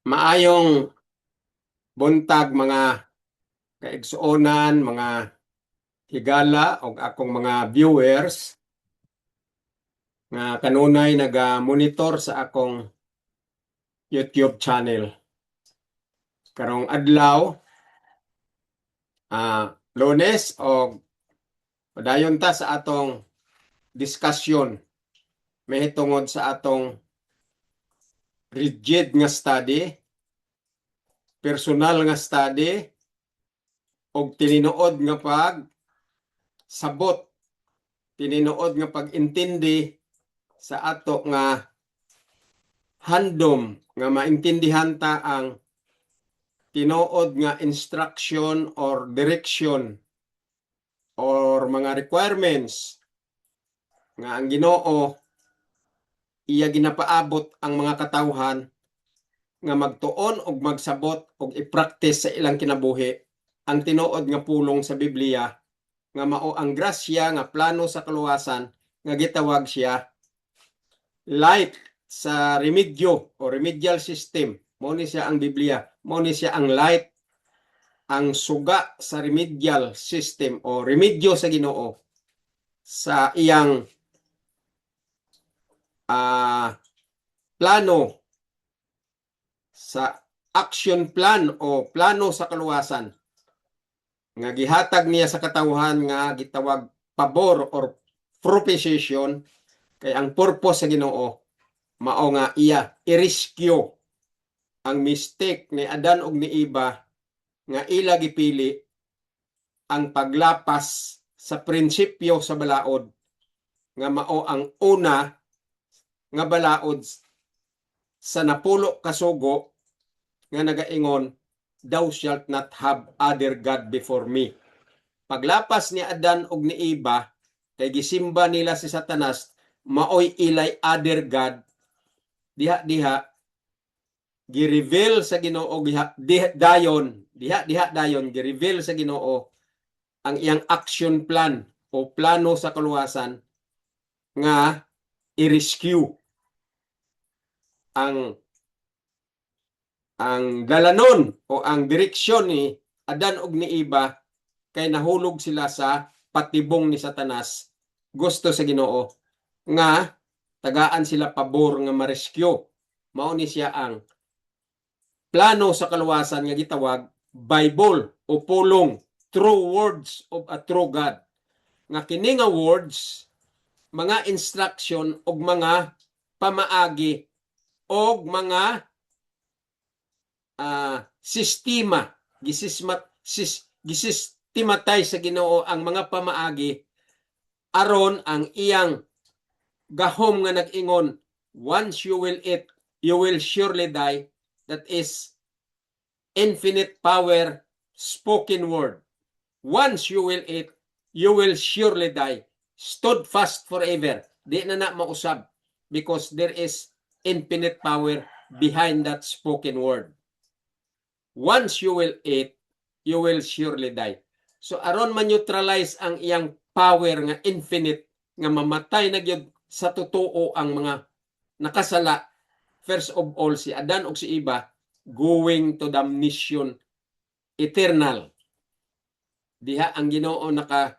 Maayong buntag mga kaigsuonan, mga higala o akong mga viewers nga kanunay naga-monitor sa akong YouTube channel. Karong adlaw, Lunes o padayon ta sa atong diskusyon may tungod sa atong rigid nga study, personal nga study og tininuod nga sabot, tininuod nga pag-intindi sa ato nga handom nga maintindihan ta ang tinuod nga instruction or direction or mga requirements nga ang Ginoo iya ginapaabot ang mga katawhan nga magtuon og magsabot og i-practice sa ilang kinabuhi ang tinuod nga pulong sa Biblia nga mao ang grasya nga plano sa kaluwasan nga gitawag siya light sa remedyo o remedial system. Mao ni siya ang Biblia, mao ni siya ang light, ang suga sa remedial system o remedyo sa Ginoo sa iyang plano, sa action plan o plano sa kaluwasan nga gihatag niya sa katawhan nga gitawag pabor or propitiation. Kay ang purpose sa Ginoo mao nga iya i-rescue ang mistake ni Adan ug ni Eva nga ila gipili ang paglapas sa prinsipyo sa balaod nga mao ang una nga balaod sa napulo kasugo nga nagaingon, thou shalt not have other god before me. Paglapas ni Adan ug ni Eva kay gisimba nila si Satanas, maoy ilay other god, diha gi-reveal sa Ginoo dayon gi-reveal sa Ginoo ang iyang action plan o plano sa kaluwasan nga i-rescue ang dalanon o ang direksyon ni Adan ug ni Eva kay nahulog sila sa patibong ni Satanas. Gusto sa Ginoo nga tagaan sila pabor nga ma-rescue. Mao ni siya ang plano sa kaluwasan nga gitawag Bible o pulong, true words of a true God. Nga kini nga words, mga instruction og mga pamaagi og mga sistema, gisistematay sa Ginoo ang mga pamaagi aron ang iyang gahom nga nag-ingon, once you will eat, you will surely die. That is infinite power spoken word. Once you will eat, you will surely die. Stood fast forever. Di na mausab because there is infinite power behind that spoken word. Once you will eat, you will surely die. So aron ma-neutralize ang iyang power nga infinite, nga mamatay na gyud sa totoo ang mga nakasala, first of all si Adan ug si Eva going to damnation eternal. Diha ang Ginoo naka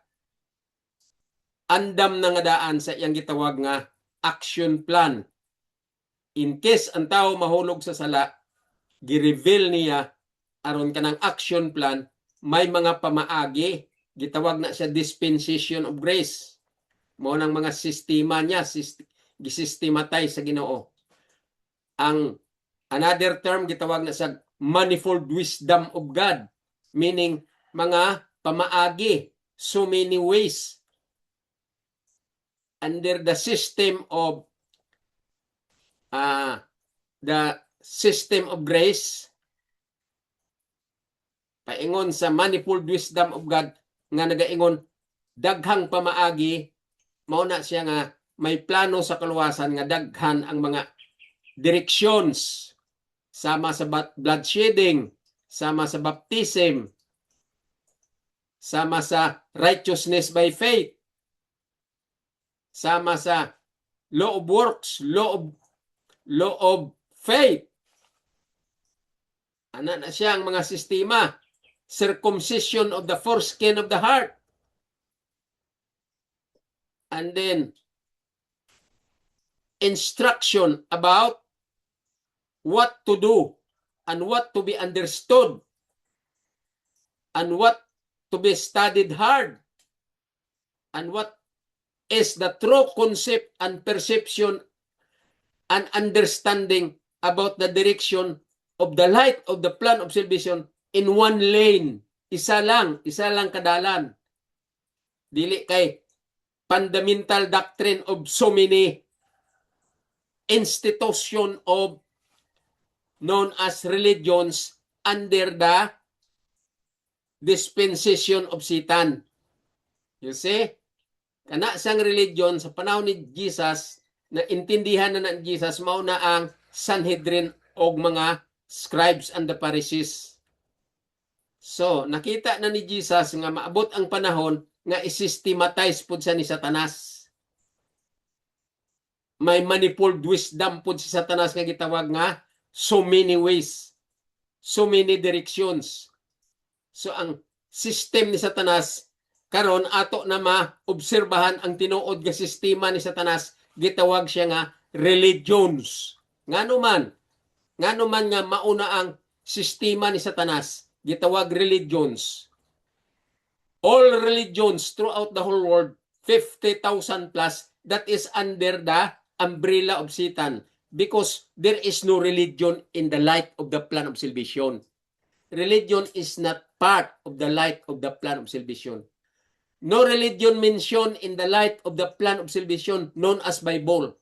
andam na nga daan sa iyang gitawag nga action plan. In case ang tao mahulog sa sala, gi-reveal niya aron kanang action plan, may mga pamaagi, gitawag na siya dispensation of grace. Mao nang mga sistema niya, gisistematay sa Ginoo. Ang another term gitawag na sa manifold wisdom of God, meaning mga pamaagi, so many ways under the system of grace. Paingon sa manifold wisdom of God nga nagaingon daghang pamaagi, mao na siya nga may plano sa kaluwasan nga daghan ang mga directions, sama sa blood shedding, sama sa baptism, sama sa righteousness by faith, sama sa law of works, law of faith, Ana na siya ang mga sistema. Circumcision of the foreskin of the heart. And then, instruction about what to do and what to be understood and what to be studied hard and what is the true concept and perception and understanding about the direction of the light of the plan of salvation in one lane. Isa lang kadalan. Dili kay fundamental doctrine of so many institution of known as religions under the dispensation of Satan. You see? Kana sang religion sa panahon ni Jesus na intindihan na ng Jesus mao na ang Sanhedrin o mga scribes and the Pharisees. So, nakita na ni Jesus nga maabot ang panahon nga i-systematize pud siya ni Satanas. May manifold wisdom pud si Satanas nga gitawag nga so many ways, so many directions. So, ang system ni Satanas karon ato na maobserbahan ang tinuod nga sistema ni Satanas, gitawag siya nga religions. Ngano man nga mauna ang sistema ni Satanas, gitawag religions. All religions throughout the whole world, 50,000 plus, that is under the umbrella of Satan because there is no religion in the light of the plan of salvation. Religion is not part of the light of the plan of salvation. No religion mentioned in the light of the plan of salvation known as Bible.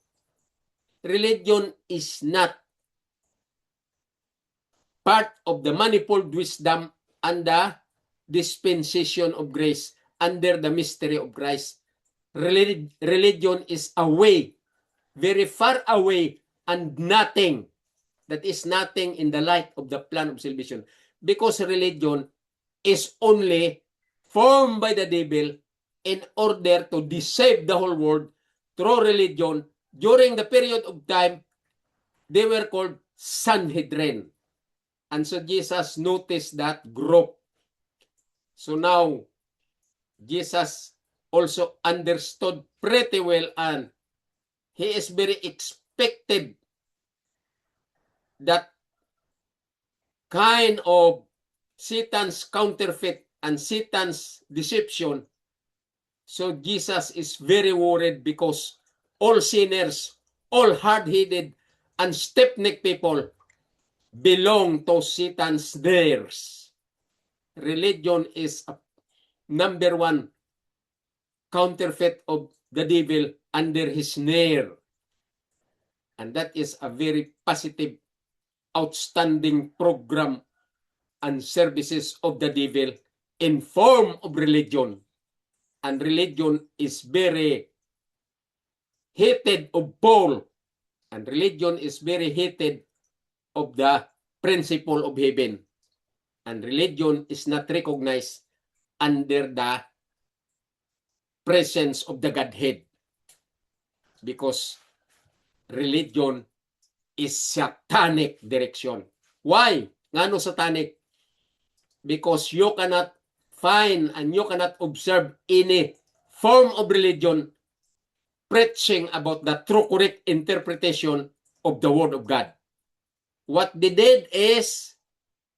Religion is not part of the manifold wisdom and the dispensation of grace under the mystery of Christ. Religion is away, very far away, and nothing. That is nothing in the light of the plan of salvation. Because religion is only formed by the devil in order to deceive the whole world through religion. During the period of time, they were called Sanhedrin. And so Jesus noticed that group. So now, Jesus also understood pretty well and he is very expected that kind of Satan's counterfeit and Satan's deception. So Jesus is very worried because all sinners, all hard-headed and stiff-necked people belong to Satan's snares. Religion is a number one counterfeit of the devil under his snare. And that is a very positive, outstanding program and services of the devil in form of religion. And religion is very hated of Paul. And religion is very hated of the principle of heaven. And religion is not recognized under the presence of the Godhead. Because religion is satanic direction. Why? Ngano satanic? Because you cannot find and you cannot observe any form of religion preaching about the true correct interpretation of the Word of God. What they did is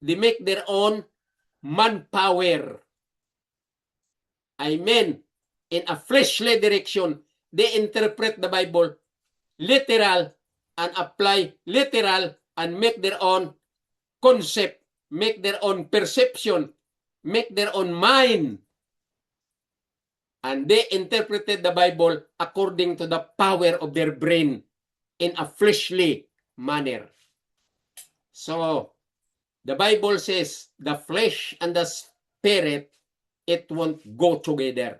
they make their own manpower. I mean, in a fleshly direction, they interpret the Bible literal and apply literal and make their own concept, make their own perception, make their own mind. And they interpreted the Bible according to the power of their brain in a fleshly manner. So, the Bible says the flesh and the spirit, it won't go together.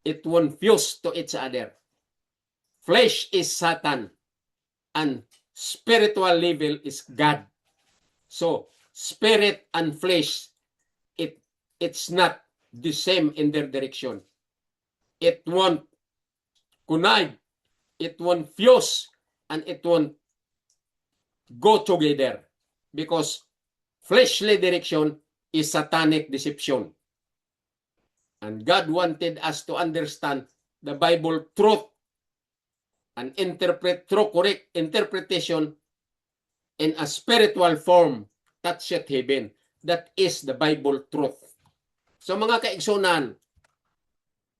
It won't fuse to each other. Flesh is Satan and spiritual level is God. So, spirit and flesh, it's not the same in their direction. It won't connive, it won't fuse, and it won't go together because fleshly direction is satanic deception. And God wanted us to understand the Bible truth and interpret through correct interpretation in a spiritual form toucheth heaven. That is the Bible truth. So mga kaigsunan,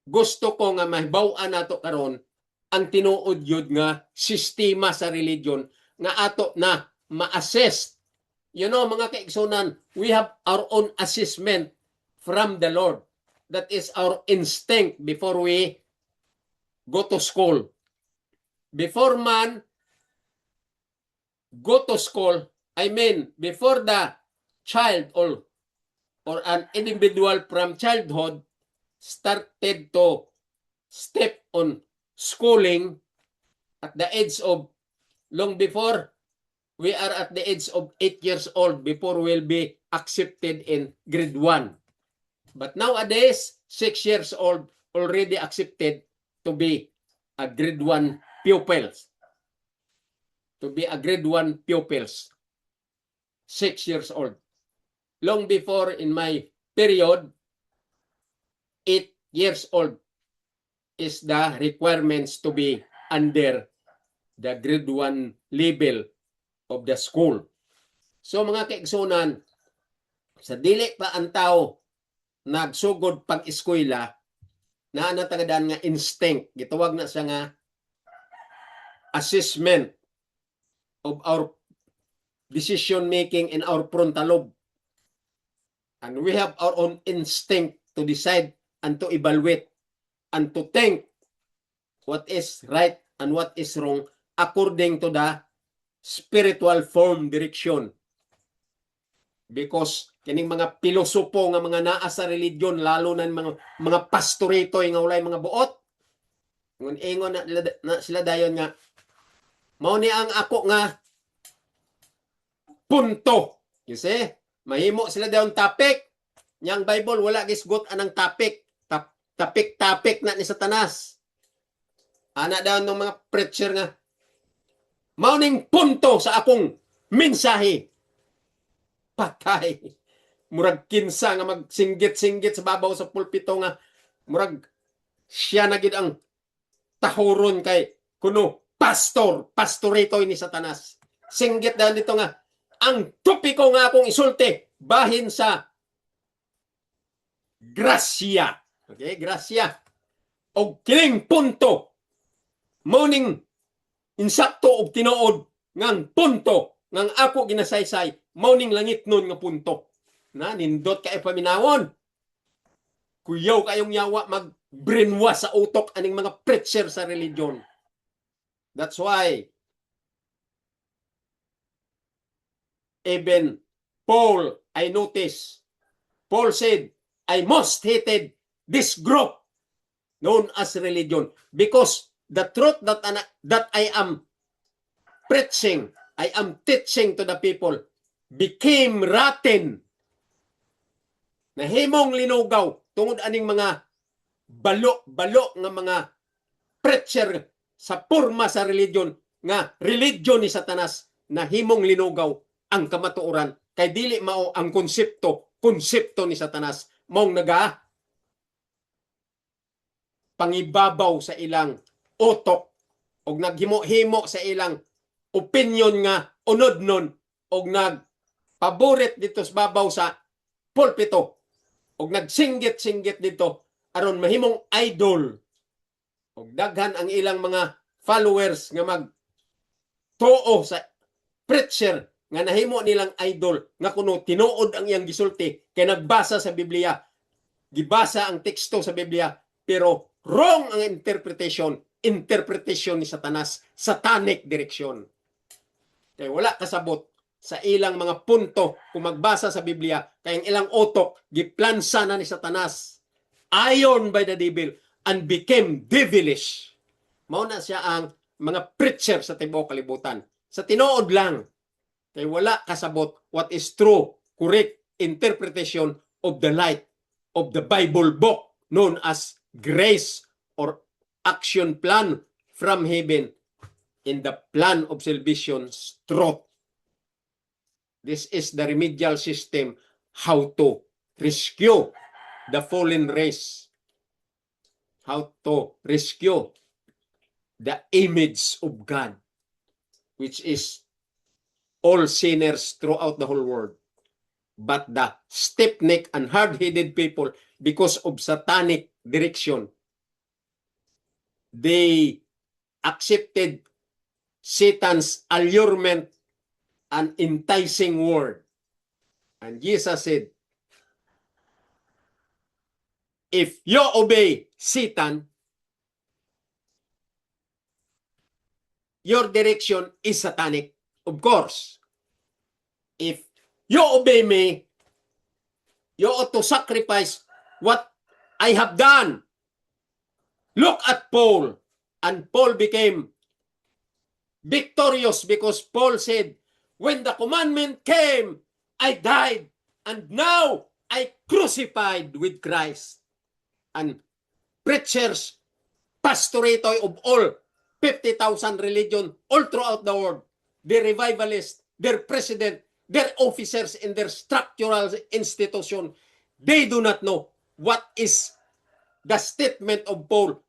gusto ko nga mahibaw-an nato karon ang tinuod yun nga sistema sa religion nga ato na ma-assess. You know, mga kaigsunan, we have our own assessment from the Lord. That is our instinct before we go to school. Before man go to school, I mean, before the child or an individual from childhood started to step on schooling at the age of, long before we are at the age of 8 years old before we'll be accepted in grade 1. But nowadays, 6 years old already accepted to be a grade 1 pupils. To be a grade 1 pupils. 6 years old. Long before in my period, 8 years old is the requirements to be under the grade 1 level of the school. So mga kaigsunan, sa dili pa ang tao nagsugod pag-eskwela, na natagdan nga instinct, gitawag na siya nga assessment of our decision making in our frontal lobe. And we have our own instinct to decide and to evaluate and to think what is right and what is wrong according to the spiritual form direction. Because kining mga pilosopo nga mga naa sa religion, lalo na mga pastorito nga walay mga buot, ngun ingon na sila dayon nga mao ni ang ako nga punto. You see? Mahimo sila dayon topic. Yang Bible wala gisgot anang topic. Topic na ni Satanas. Ana daw ng mga preacher nga mao ning punto sa akong mensahe. Patay. Murag kinsa nga magsinggit-singgit sa babaw sa pulpito nga murag siya na gid ang tahuron kay kuno pastorito ni Satanas. Singgit dahil dito nga ang topiko nga akong isulti bahin sa grasya. Okay, grasya. O kining punto morning insakto og tinuod ngang punto ngang ako ginasaysay morning langit nun nga punto. Na nindot kay paminawon. Kuyaw kayong yawa mag-brainwash sa utok aning mga preacher sa religion. That's why even Paul, I notice, Paul said, I most hated this group known as religion because the truth that I am preaching, I am teaching to the people became rotten. Nahimong linugaw tungod aning mga balo nga mga preacher sa porma sa religion nga religion ni Satanas, nahimong linugaw ang kamatuoran kay dili mao ang konsepto ni Satanas mong naga pangibabaw sa ilang utok og naghimo-himo sa ilang opinion nga unod nun og nagpaborit dito sa babaw sa pulpito og nagsinggit-singgit dito aron mahimong idol og daghan ang ilang mga followers nga magtuo sa preacher nga nahimo nilang idol nga kuno tinuod ang iyang gisulti kay nagbasa sa Biblia, gibasa ang teksto sa Biblia pero wrong ang interpretation ni Satanas, satanic direction. Kay wala kasabot sa ilang mga punto kung magbasa sa Biblia kay ang ilang utok giplansa na ni Satanas iron by the devil and became devilish. Mao na siya ang mga preacher sa tibuok kalibutan. Sa tinuod lang kay wala kasabot what is true, correct interpretation of the light of the Bible book known as grace or action plan from heaven in the plan of salvation's truth. This is the remedial system how to rescue the fallen race. How to rescue the image of God, which is all sinners throughout the whole world. But the stiff-necked and hard-headed people, because of satanic direction, they accepted Satan's allurement and enticing word. And Jesus said, if you obey Satan, your direction is satanic. Of course, if you obey me, you ought to sacrifice what I have done. Look at Paul. And Paul became victorious because Paul said, when the commandment came, I died. And now I crucified with Christ. And preachers, pastoratoy of all 50,000 religion all throughout the world, their revivalists, their president, their officers in their structural institution, they do not know what is the statement of Paul,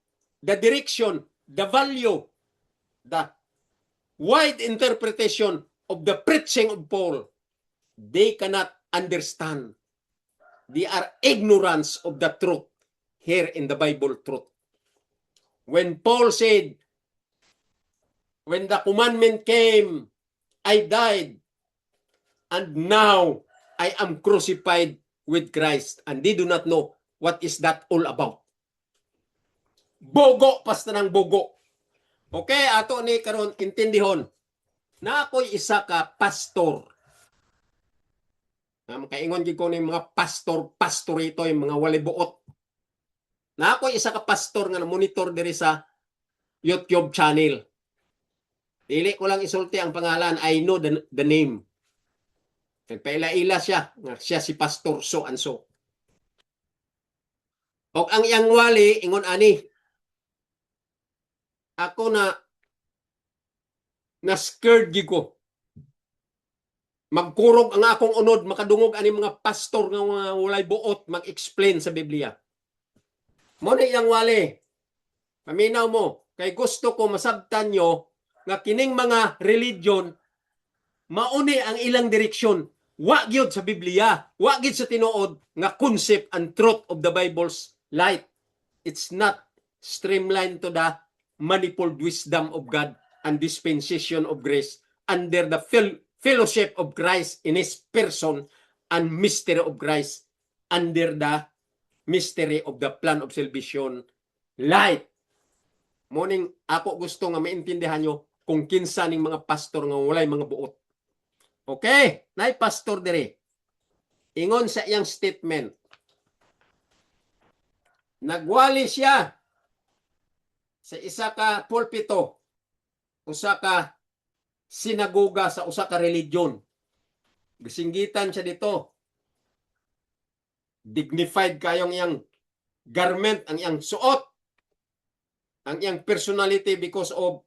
the direction, the value, the wide interpretation of the preaching of Paul. They cannot understand. They are ignorance of the truth here in the Bible truth. When Paul said, when the commandment came, I died, and now I am crucified with Christ. And they do not know what is that all about. Bogo, pasta ng bogo. Okay, ato ni karon intindihon na ako'y isa ka pastor. Kaingon gid ko ni mga pastor ito, yung mga walibuot. Na ako'y isa ka pastor nga monitor diri sa YouTube channel. Dili ko lang isulti ang pangalan, I know the name. Nagpaila-ila siya, siya si Pastor so and so. O ang iyang wali, ingon ani, ako na scared ko. Magkurog ang akong unod, makadungog ani mga pastor nga mga walay buot mag-explain sa Biblia. Mo na iyang wali. Paminaw mo, kay gusto ko masabtan nyo nga kining mga religion mauni ang ilang direksyon. Wa gyud sa Biblia, wa gyud sa tinuod nga concept and truth of the Bible's light. It's not streamlined to the manifold wisdom of God and dispensation of grace under the fellowship of Christ in His person and mystery of Christ under the mystery of the plan of salvation light. Morning, ako gusto nga maintindihan nyo kung kinsa ning mga pastor nga walay mga buot. Okay, nay pastor dire. Ingon sa iyang statement. Nagwali siya sa isa ka pulpito, usa ka sinagoga sa usa ka religion. Gisinggitan siya dito. Dignified kayong iyang garment, ang iyang suot, ang iyang personality because of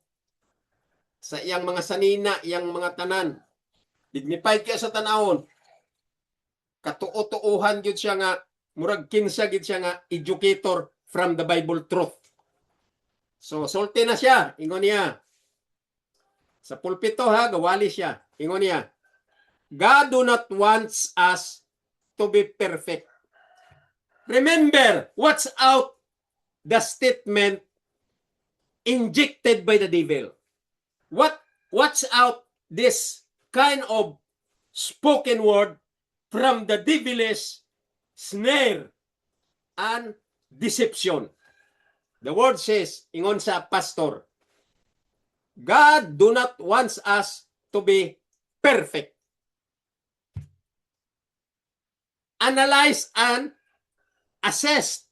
sa iyang mga sanina, iyang mga tanan. Dignified kaya sa tanawon. Katuo-tuuhan gyud siya nga murag kinsa gid siya nga educator from the Bible truth. So sulti na siya, ingon niya. Sa pulpito ha, gawali siya. Ingon niya, God do not wants us to be perfect. Remember, what's out the statement injected by the devil? What's out this kind of spoken word from the devilish snare and deception? The word says, ingon sa pastor, God do not wants us to be perfect. Analyze and assess.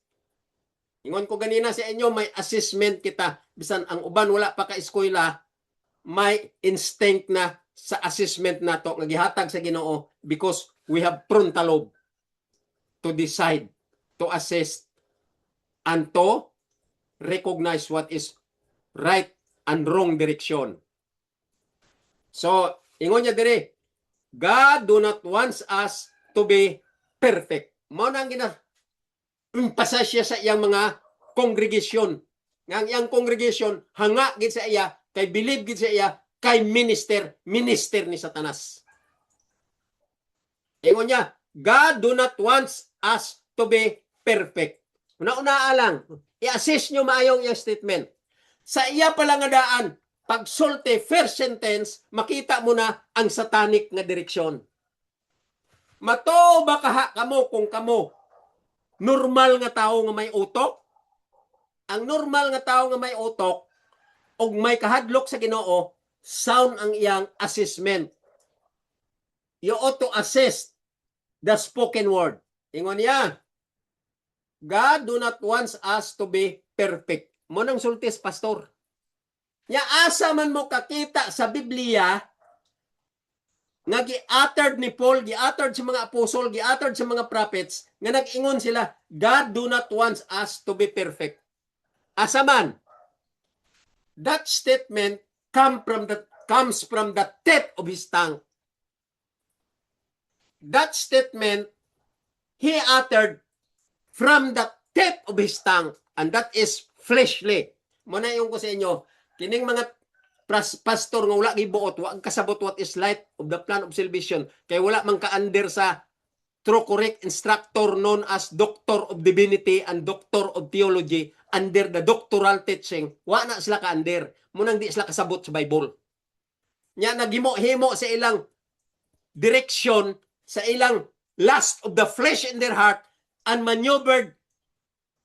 Ingon ko ganina sa inyo, may assessment kita. Bisan ang uban wala pa ka-eskwela, may instinct na sa assessment na to, nagihatag sa Ginoo because we have frontal lobe to decide, to assess, and to recognize what is right and wrong direction. So, ingon niya dire, God do not want us to be perfect. Mao na ang gina-emphasize siya sa iyang mga congregation. Nga ang iyang congregation, hanga gid sa iya, kay believe gid sa iya, kay minister ni Satanas. Ingon niya, God do not want us to be perfect. Una-una lang, i-assess nyo maayong iyang statement. Sa iya pala nga daan, pag sulti, first sentence, makita mo na ang satanic nga direksyon. Mato ba kaha kamo kung kamo normal nga tao nga may utok? Ang normal nga tao nga may utok og may kahadlok sa Ginoo, sound ang iyang assessment. You ought to assess the spoken word. Ingon niya, God do not want us to be perfect. Mo nang sultis, pastor. Nya asa man mo kakita sa Biblia nga gi-uttered ni Paul, gi-uttered sa mga apostol, gi-uttered sa mga prophets, nga nag-ingon sila, God do not want us to be perfect. Asa man? That statement comes from the tip of his tongue. That statement he uttered from the tip of his tongue, and that is fleshly. Muna yung ko sa inyo, kining mga pastor nga wala gibuot, wag kasabot what is light of the plan of salvation, kay wala man ka-under sa true correct instructor known as Doctor of Divinity and Doctor of Theology, under the doctoral teaching, wala na sila ka-under. Munang di sila kasabot sa Bible. Nya naghimo-himo sa ilang direction, sa ilang lust of the flesh in their heart, and maneuvered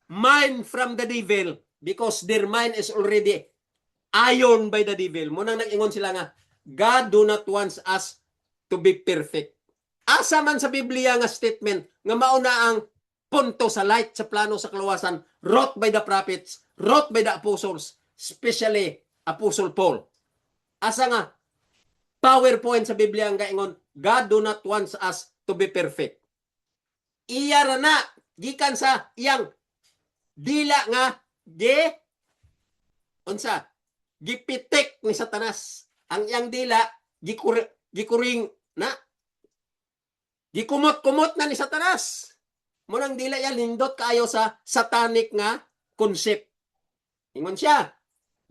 mind from the devil, because their mind is already iron by the devil. Munang nag-ingon sila nga, God do not want us to be perfect. Asa man sa Biblia nga statement nga mauna ang punto sa light sa plano sa kaluwasan, wrote by the prophets, wrote by the apostles, especially Apostle Paul. Asa nga PowerPoint sa Biblia ang gaingon, God do not want us to be perfect. Iya ra na gikan sa iyang dila nga gipitik ni Satanas. Ang iyang dila gikuring na gikumot-kumot na ni Satanas. Munang dila yan lindot kayo sa satanic nga concept. Ingon siya,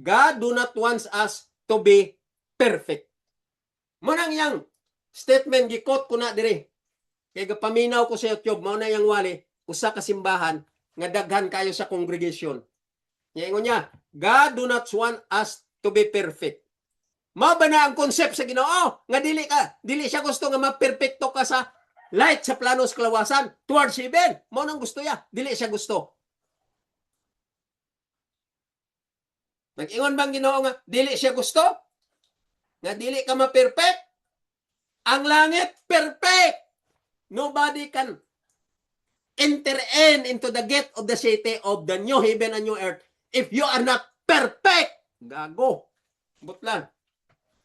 God do not want us to be perfect. Munang yang statement gikot ko na dire. Kaya paminaw ko sa YouTube, mao na yang wali, usa ka simbahan nga daghan kayo sa congregation. Ingon niya, God do not want us to be perfect. Mao ba na ang concept sa Ginoo nga dili siya gusto nga maperpekto ka sa light sa plano sa kalawasan towards heaven. Mao nang gusto niya, dili siya gusto. Nag-ingon bang Ginoo nga dili siya gusto? Nga dili ka ma-perfect? Ang langit perfect. Nobody can enter into the gate of the city of the new heaven and new earth if you are not perfect. Gago. Butlan.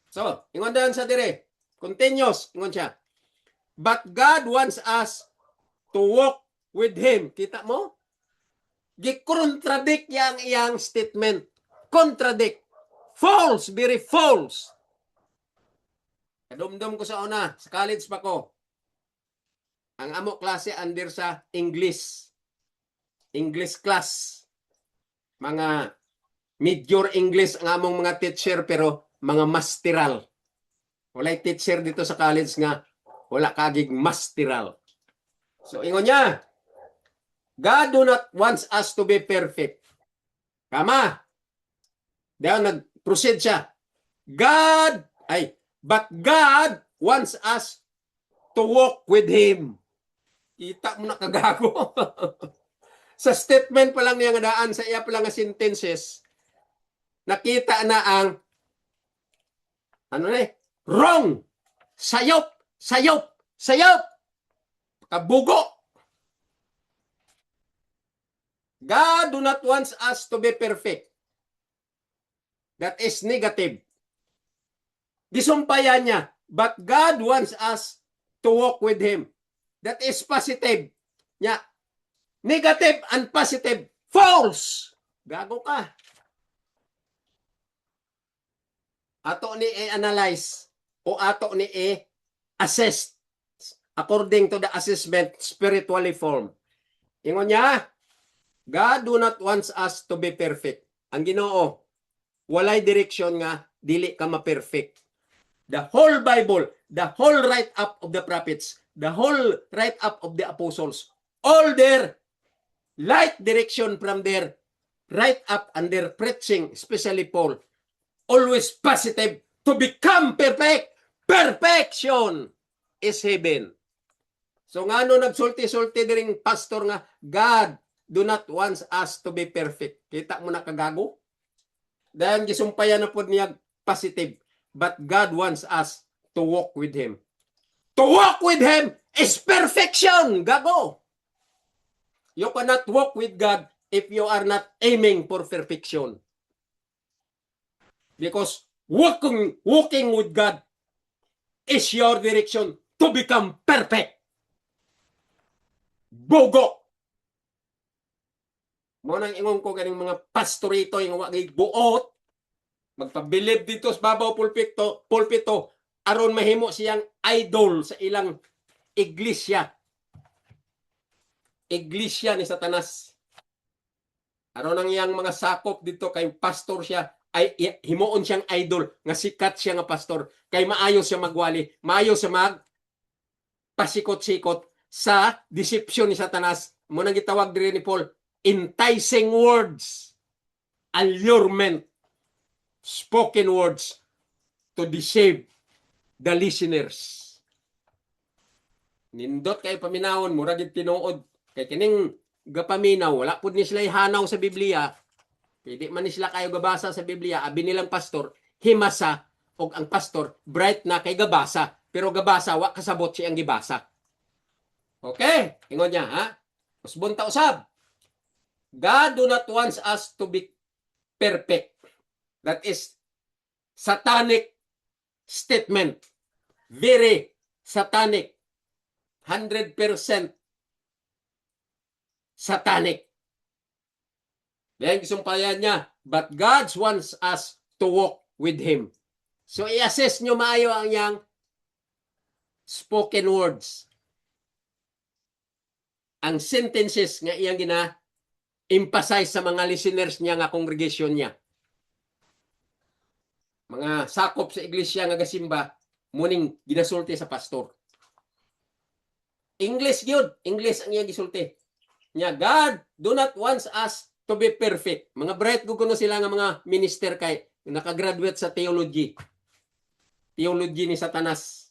So, ingon dayon sa dire. Continuous, ingon siya. But God wants us to walk with Him. Kita mo? Gi-contradict yang iyang statement. Contradict. False, very false. Kadumdum ko sa una, sa college pa ko. Ang amo klase under sa English. English class. Mga major English ang among mga teacher, pero mga masteral. Walay teacher dito sa college nga wala kagig masteral. So ingon niya, God do not wants us to be perfect. Kama. Dayon nag-proceed siya. But God wants us to walk with Him. Kita mo na kagago. Sa statement pa lang niya nga daan, sa iya pa lang nga sentences, nakita na ang wrong. Sayop. Kabugo. God do not wants us to be perfect. That is negative. Gisumpayan niya, but God wants us to walk with Him. That is positive. Nya, negative and positive, false. Gago ka. Ato ni i-analyze o ato ni assessed according to the assessment spiritually formed. Ingon niya, God do not wants us to be perfect. Ang Ginoo, walay direksyon nga dili ka ma-perfect. The whole Bible, the whole write-up of the prophets, the whole write-up of the apostles, all their light direction from their write-up and their preaching, especially Paul, always positive to become perfect. Perfection is heaven. So nga no nagsulti-sulti diring pastor nga, God do not wants us to be perfect. Kita mo na kagago? Dahil gisumpayan na po niya positive. But God wants us to walk with Him. To walk with Him is perfection. Gago. You cannot walk with God if you are not aiming for perfection. Because walking with God is your direction to become perfect. Bogo. Mo nang ingon ko kaning mga pastorito yung wagi buot, magpabilib dito sa babaw pulpito aron mahimo siyang idol sa ilang iglesia. Iglesia ni Satanas. Aron ang iyang mga sakop dito kay pastor siya, ay himuon siyang idol nga sikat siya nga pastor kay maayo siya magwali, maayo siya mag pasikot-sikot sa deception ni Satanas. Mo nang gitawag diri ni Paul, enticing words, allurement, spoken words to deceive the listeners. Nindot kay paminawon, mura gid tinuod kay kining gapaminaw, wala pud ni sila hanaw sa Biblia. Pwede man ni sila kayo gabasa sa Biblia, abi nilang pastor, himasa, og ang pastor, bright na kay gabasa, pero gabasa, wa kasabot siyang gibasa. Okay? Ingon niya, ha? Usbon ta usab. God do not wants us to be perfect. That is satanic statement. Very satanic. 100% satanic. Dahil gisumpayan niya, but God wants us to walk with Him. So, i-assess nyo maayo ang yang spoken words. Ang sentences nga iyang gina-emphasize sa mga listeners niya nga congregation niya. Mga sakop sa iglesia nga gasimba, muning ginasulti sa pastor. English yun. English ang iyang gisulti. Nya, God do not wants us to be perfect. Mga bright guguno sila nga mga minister kay nakagraduate sa theology. Theology ni Satanas.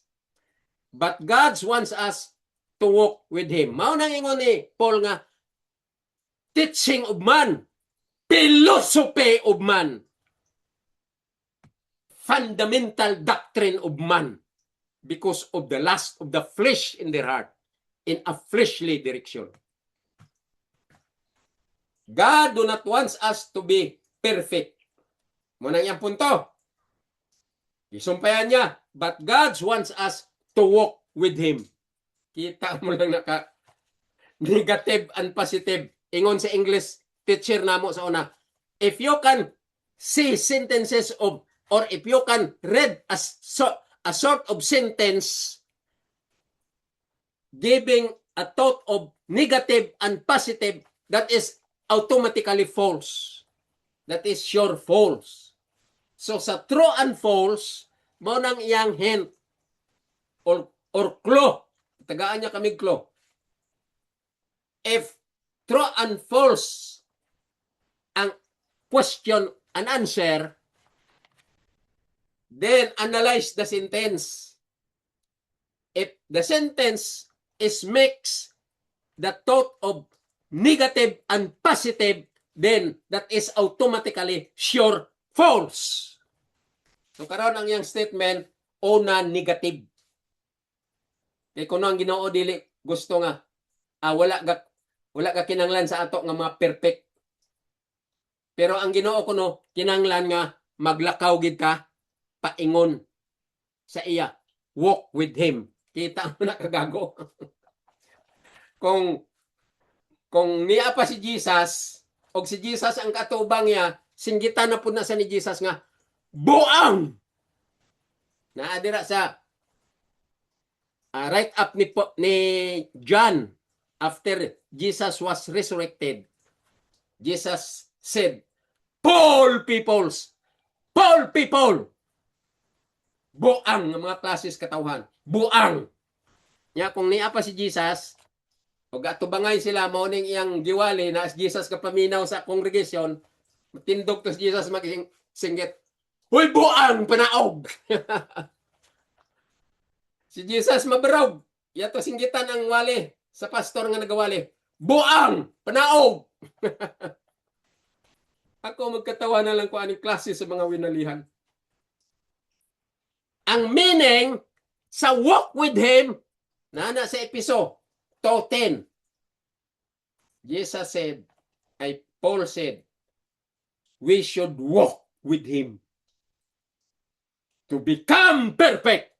But God wants us to walk with Him. Mao nang ingon ni Paul nga, teaching of man, philosophy of man, fundamental doctrine of man, because of the lust of the flesh in their heart, in a fleshly direction. God do not wants us to be perfect. Muna niyang punto. Isumpayan niya, but God wants us to walk with Him. Kita mo lang naka negative and positive. Ingon sa English teacher namo sa una. If you can see sentences of, or if you can read a sort of sentence giving a thought of negative and positive, that is automatically false. That is sure false. So sa true and false, mo nang iyang hint or clue. Tagaan niya kami clue. If true and false ang question and answer, then analyze the sentence. If the sentence is mixed the thought of negative and positive, then that is automatically sure false. So karon ang iyang statement, una negative. Kay kuno ang Ginoo dili gusto nga wala ka kinanglan sa ato nga mga perfect. Pero ang Ginoo kuno kinanglan nga maglakaw gid ka paingon sa iya. Walk with Him. Kita mo na kagago. Kung niya pa si Jesus, o si Jesus ang katubang niya, singgitan na po na sa ni Jesus nga, buang! Naadira sa right up ni John, after Jesus was resurrected, Jesus said, Paul peoples, Paul people, buang ng mga klases katawhan, buang. Nya kung niya pa si Jesus, o gatubangay sila, morning iyang giwali na as Jesus kapaminaw sa kongregasyon, matindog to si Jesus singgit, huy buang, panaog. Si Jesus mabarog, yato singgitan ang wali, sa pastor nga nagawali, buang, panaog. Ako magkatawa na lang kung anong klase sa mga winalihan. Ang meaning sa walk with Him, na sa episode 10, Jesus said, Paul said, we should walk with Him. To become perfect,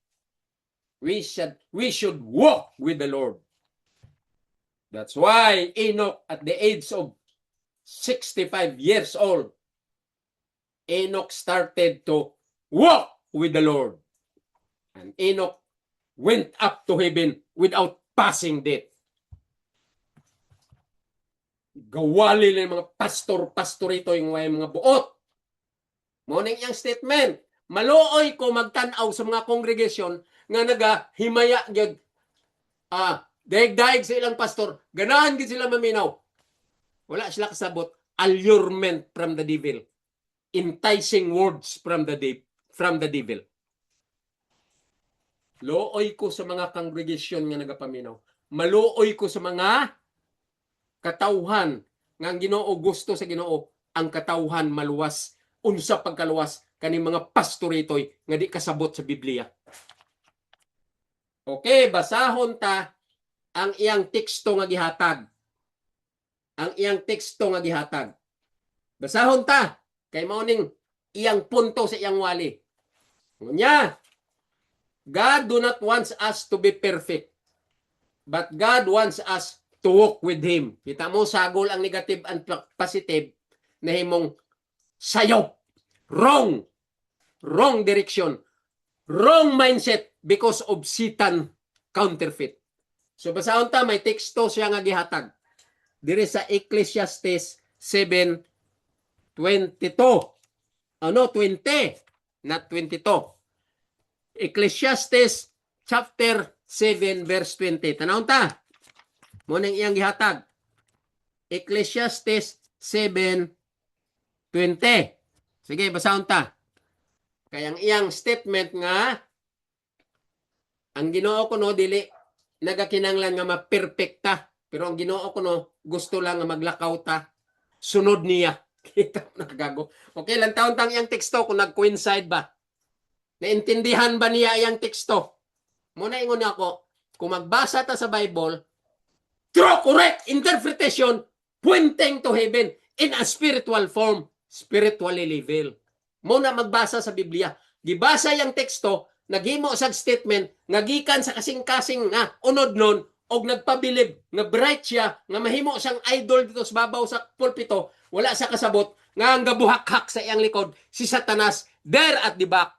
we should walk with the Lord. That's why Enoch, at the age of 65 years old, Enoch started to walk with the Lord. And Enoch went up to heaven without passing death. Gawali ng mga pastor-pastorito yung mga buot. Morning yung statement, maluoy ko magtanaw sa mga kongregasyon nga nagahimaya gyud daig-daig sa ilang pastor, ganahan gid sila maminaw. Wala sila kasabot, allurement from the devil. Enticing words from the devil. Looy ko sa mga congregation nga nagapaminaw. Maluoy ko sa mga katawhan nga ang Ginoo gusto sa Ginoo, ang katawhan maluwas, unsa pagkaluwas kaning mga pastoritoy nga di kasabot sa Biblia. Okay, basahon ta ang iyang teksto nga gihatag. Ang iyang teksto nga gihatag. Basahon ta kay mao ning iyang punto sa iyang wali. Ngunya, God do not wants us to be perfect, but God wants us to walk with Him. Kita mo, sagol ang negative and positive na himong sayop. Wrong. Wrong direction. Wrong mindset because of Satan counterfeit. So basahon ta, may teksto siya nga gihatag. Diri sa Ecclesiastes 7:22. 20, not 22. Ecclesiastes chapter 7 verse 20. Tanawon ta. Mo nang iyang gihatag. Ecclesiastes 7:20. Sige, basahon ta. Kaya ang iyang statement nga ang Ginoo ko no dili nagakinanglan nga maperpekta, pero ang Ginoo ko no gusto lang nga maglakaw ta sunod niya. Kita mo nakagago. Okay, lang taon tang iyang teksto kung nag-coincide ba. Naintindihan ba niya iyang teksto? Muna ingon ako, kung magbasa ta sa Bible, true, correct interpretation pointing to heaven in a spiritual form, spiritually level. Muna magbasa sa Biblia. Gibasa yung teksto, naghimo sa statement, nagikan sa kasing-kasing na unod nun, og nagpabilib, nga bright siya, nga mahimo siyang idol dito sa babaw sa pulpito, wala sa kasabot, nga ang gabuhak-hak sa iyang likod, si Satanas, there at the back.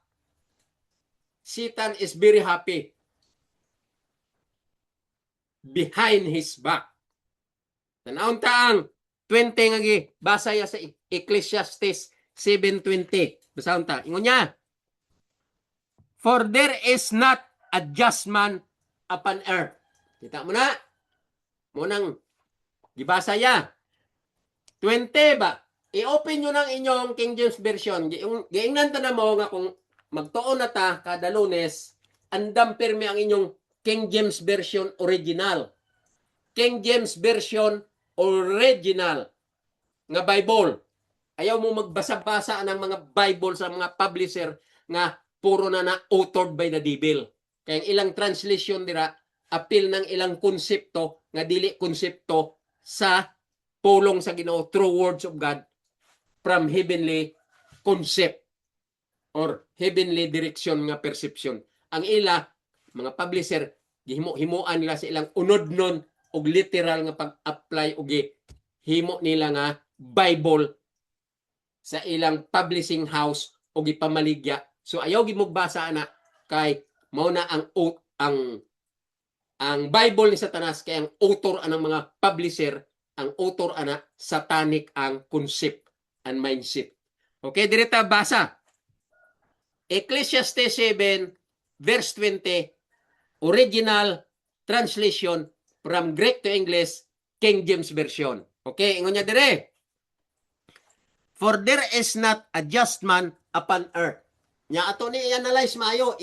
Satan is very happy behind his back. Tanawon ta ang 20 nga basa ya sa Ecclesiastes 7:20. Basahon ta. Ingon niya. For there is not a just man upon earth. Kita mo na. Munang gibasa ya. 20 ba? I-open nyo ng inyong King James Version. Giingnan ta na mo nga kung magtuon na ta kada Lunes, andam pirmi ang inyong King James Version original. King James Version original nga Bible. Ayaw mo magbasa-basa ng mga Bible sa mga publisher nga puro na authored by the devil. Kaya ilang translation dira apil ng ilang konsepto nga dili konsepto sa pulong sa Ginoo, true words of God from heavenly concept or heavenly direction nga perception. Ang ila mga publisher himuan nila sa ilang unod nun og literal nga pag-apply og himo nila nga Bible sa ilang publishing house o gipamaligya. So ayaw gimugbasa na kay mao na ang ang Bible ni Satanas kay ang author anang mga publisher, ang author ana satanic ang concept and mindset. Okay, direta basa. Ecclesiastes 7 verse 20, original translation from Greek to English, King James Version. Okay, ingon niya dire. For there is not a just man upon earth. Nya ato ni i-analyze maayo,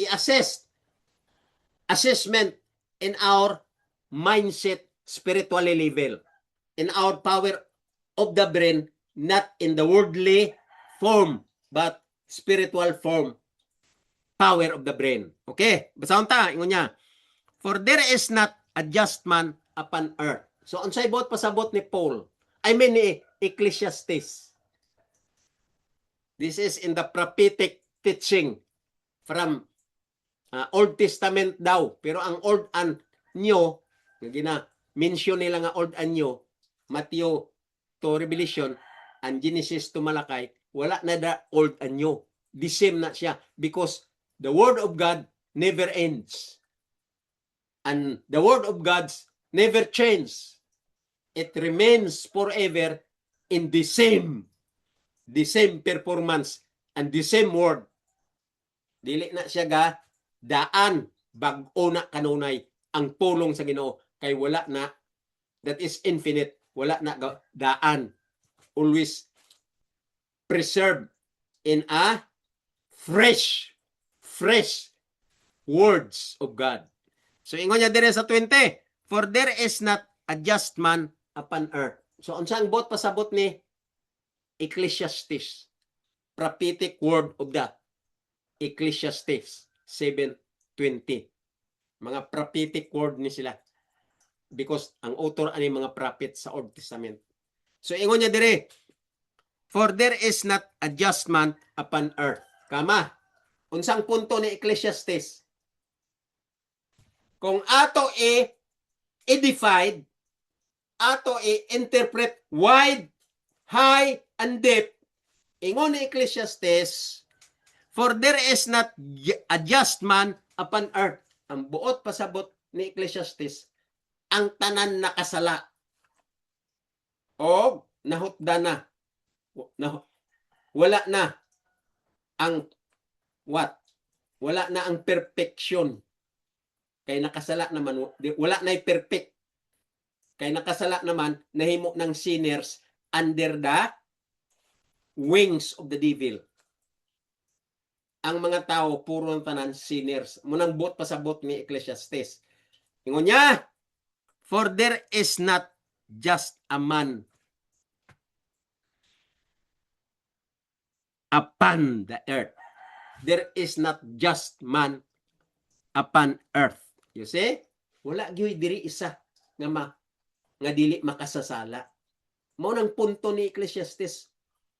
assessment in our mindset spiritually level, in our power of the brain, not in the worldly form, but spiritual form, power of the brain. Okay, basahon ta, ingon niya. For there is not a just man upon earth. So, unsay bot pasabot ni Paul? I mean ni Ecclesiastes. This is in the prophetic teaching from Old Testament daw. Pero ang Old and New, mention nila nga Old and New, Matthew to Revelation, and Genesis to Malakay, wala na da Old and New. The same na siya because the Word of God never ends. And the Word of God never changes. It remains forever in the same performance and the same word. Dili na siya ga daan bag-o na kanunay ang pulong sa Ginoo kay wala na, that is infinite, wala na daan, always preserved in a fresh words of God. So ingon niya dire sa 20, for there is not a just man upon earth. So unsang bot pasabot ni Ecclesiastes, prophetic word of the Ecclesiastes 7:20. Mga prophetic word ni sila because ang author ani mga prophet sa Old Testament. So ingon niya dire, for there is not a just man upon earth. Kama, unsang punto ni Ecclesiastes? Kung ato i-divide, ato i-interpret wide, high, and depth, ingon ni Ecclesiastes, for there is not a just man upon earth. Ang buot pasabot ni Ecclesiastes, ang tanan nakasala o nahutda na, wala na ang wala na ang perfection. Kay nakasala naman, wala na'y perfect. Kay nakasala naman, nahimo ng sinners under the wings of the devil. Ang mga tao, puro ng tanan, sinners. Munang bot pasabot ni Ecclesiastes. Ingon niya, for there is not just a man upon the earth. There is not just man upon earth. You see? Wala gyud diri isa nga dili makasasala. Mao nang punto ni Ecclesiastes.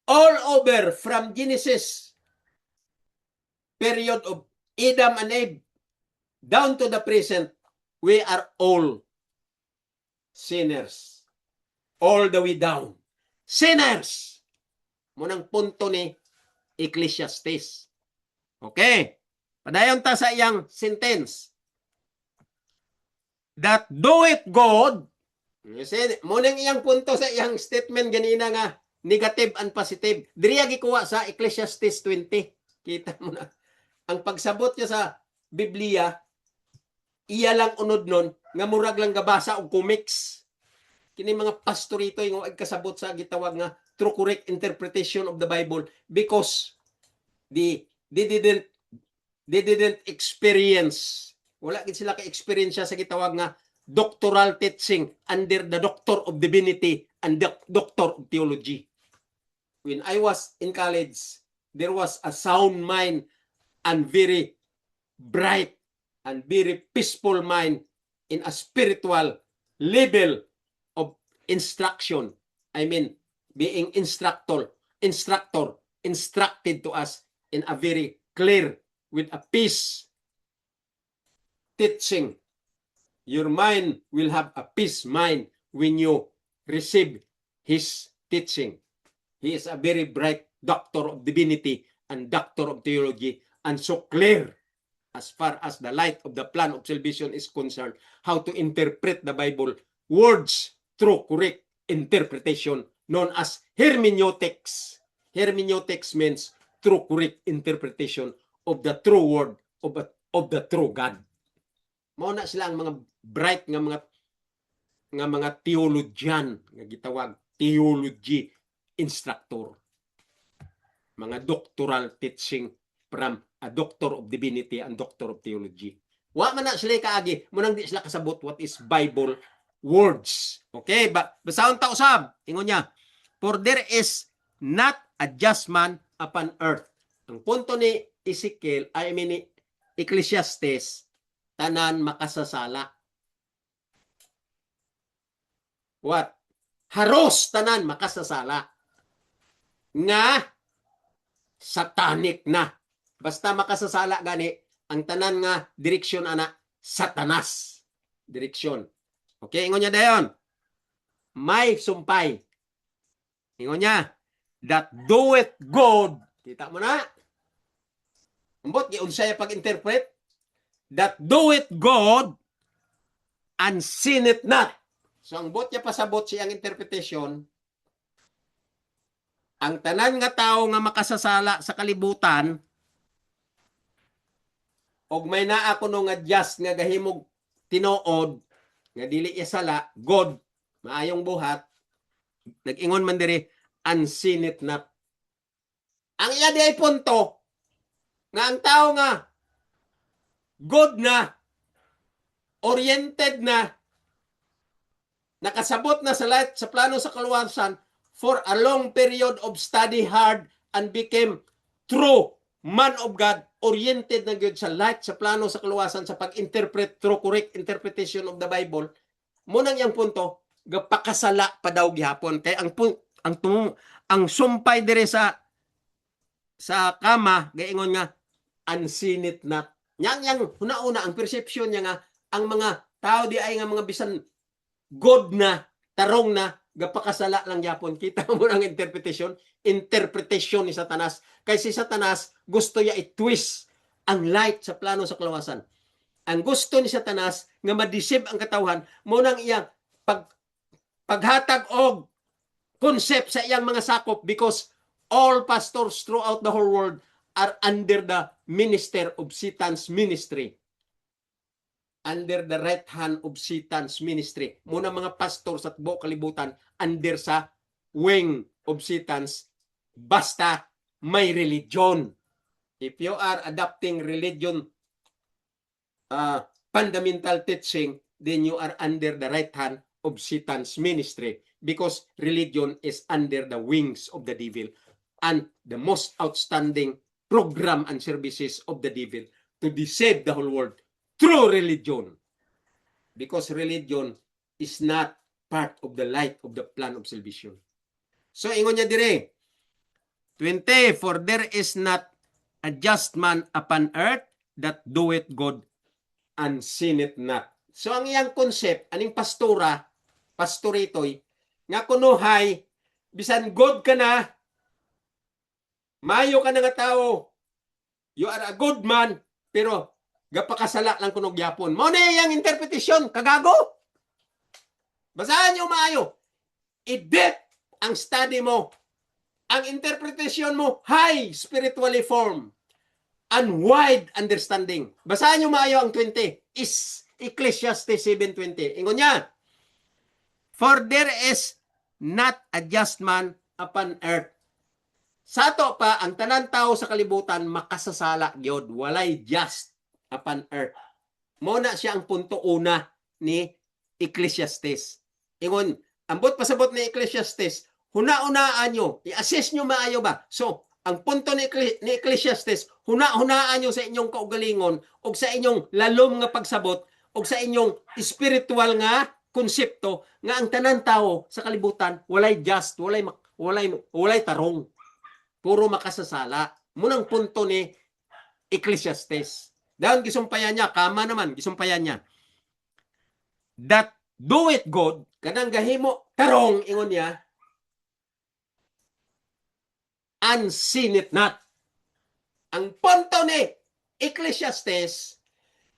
All over from Genesis, period of Adam and Eve, down to the present, we are all sinners. All the way down. Sinners! Mao nang punto ni Ecclesiastes. Okay. Padayon ta sa iyang sentence. That doeth God, mo nang iyang punto sa iyang statement ganina nga negative and positive. Diriya gikuha sa Ecclesiastes 20. Kita mo na. Ang pagsabot niya sa Biblia, iya lang unod nun, nga murag lang gabasa og comics. Kini mga pastorito yung kasabot sa gitawag nga true correct interpretation of the Bible because they didn't experience. Wala gid sila ka-experience sa gitawag nga doctoral teaching under the doctor of divinity and the doctor of theology. When I was in college, there was a sound mind and very bright and very peaceful mind in a spiritual level of instruction. I mean, being instructed to us in a very clear with a peace teaching. Your mind will have a peace mind when you receive his teaching. He is a very bright doctor of divinity and doctor of theology and so clear as far as the light of the plan of salvation is concerned, how to interpret the Bible words through correct interpretation known as hermeneutics. Hermeneutics means true correct interpretation of the true word of the true God. Mao na sila ang mga bright nga mga theologian nga gitawag theology instructor. Mga doctoral teaching from a doctor of divinity and doctor of theology. Wa man na sila kaagi, munang di sila kasabot what is Bible words. Okay, basahon ta usab. Ingon niya, for there is not a just man upon earth. Ang punto ni Ezekiel, ni Ecclesiastes, tanan makasasala. What? Haros tanan makasasala. Nga satanic na. Basta makasasala gani, ang tanan nga direksyon ana satanas. Direksyon. Okay, ingon niya dayon. May sumpay. Ingon niya, that doeth God. Kita mo na? Ambot, giunsaya pag-interpret. That doeth God and sin it not. So, ang bot niya pasabot siyang interpretation, ang tanan nga tao nga makasasala sa kalibutan, og may naa kuno nga just nga gahimog tinuod, nga dili isala, God, maayong buhat, nag-ingon man diri, and sin it not. Ang iya di ay punto, nga ang tao nga, good na, oriented na, nakasabot na sa plano sa kaluwasan for a long period of study hard and became true man of God, oriented na gyud sa light sa plano sa kaluwasan sa pag-interpret through correct interpretation of the Bible. Munang yang punto, gapakasala pa daw gihapon kay ang sumpay dire sa kama gaingon nga unsinit not. Yang una-una ang perception niya nga ang mga tao di ay nga mga bisan God na, tarong na, gapakasala lang yapon. Kita mo ng interpretation ni Satanas. Kay si Satanas, gusto niya i-twist ang light sa plano sa kaluwasan. Ang gusto ni Satanas, nga madisib ang katawhan, munang iyang paghatag og concept sa iyang mga sakop because all pastors throughout the whole world are under the minister of Satan's ministry. Under the right hand of Satan's ministry. Muna mga pastors at buong kalibutan under sa wing of Satan's basta may religion. If you are adopting religion fundamental teaching, then you are under the right hand of Satan's ministry because religion is under the wings of the devil and the most outstanding program and services of the devil to deceive the whole world. True religion. Because religion is not part of the light of the plan of salvation. So, ingon niya dire, 20, for there is not a just man upon earth that doeth good and sinneth not. So, ang iyang concept, aning pastoritoy, nga kunuhay, bisan good ka na, mayo ka na nga tao, you are a good man, pero gapakasala lang kunog yapon. Mao na yang interpretation, kagago. Basahan niyo maayo. I-deep ang study mo. Ang interpretation mo, high spiritually form and wide understanding. Basahan niyo maayo ang 20. Is Ecclesiastes 7:20. Ingon niya, for there is not a just man upon earth. Sa ato pa, ang tanan tao sa kalibutan, makasasala gyud, walay just upon earth. Muna siya ang punto una ni Ecclesiastes. Ingon, ambot pasabot ni Ecclesiastes, huna-unaan nyo, i-assess nyo maayo ba? So, ang punto ni Ecclesiastes, huna-hunaan nyo sa inyong kaugalingon o sa inyong lalom nga pagsabot o sa inyong spiritual nga konsepto nga ang tanan tao sa kalibutan, walay just, walay tarong. Puro makasasala. Munang punto ni Ecclesiastes. Dahil gisumpayan niya, kama naman, gisumpayan niya. That do it God, kanang gahimo, tarong, ingon niya, and sin it not. Ang punto ni Ecclesiastes,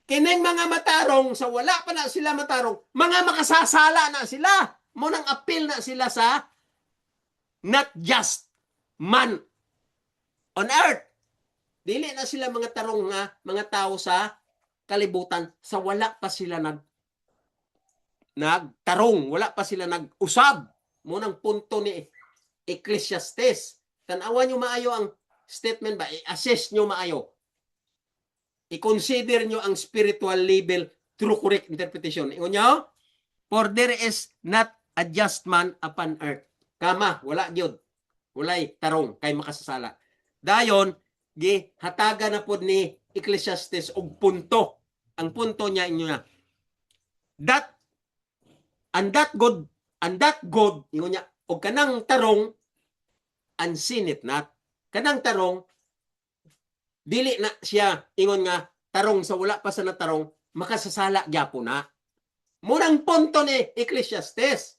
kining mga matarong sa wala pa na sila matarong, mga makasasala na sila. Munang appeal na sila sa not just man on earth. Dili na sila mga tarong nga, mga tao sa kalibutan, sa wala pa sila nagtarong, wala pa sila nag-usab. Munang punto ni Ecclesiastes. Tanawan nyo maayo ang statement ba? I-assess nyo maayo. I-consider nyo ang spiritual level true correct interpretation. Ingon nyo? For there is not a just man upon earth. Kama, wala gyud. Walay tarong kay makasasala. Dayon, hataga na pod ni Ecclesiastes og punto. Ang punto niya inyo na. That God, ingon niya, og kanang tarong, unseen it not. Kanang tarong, dili na siya, ingon nga, tarong sa wala pa sa natarong, makasasala gyapon na. Murang punto ni Ecclesiastes.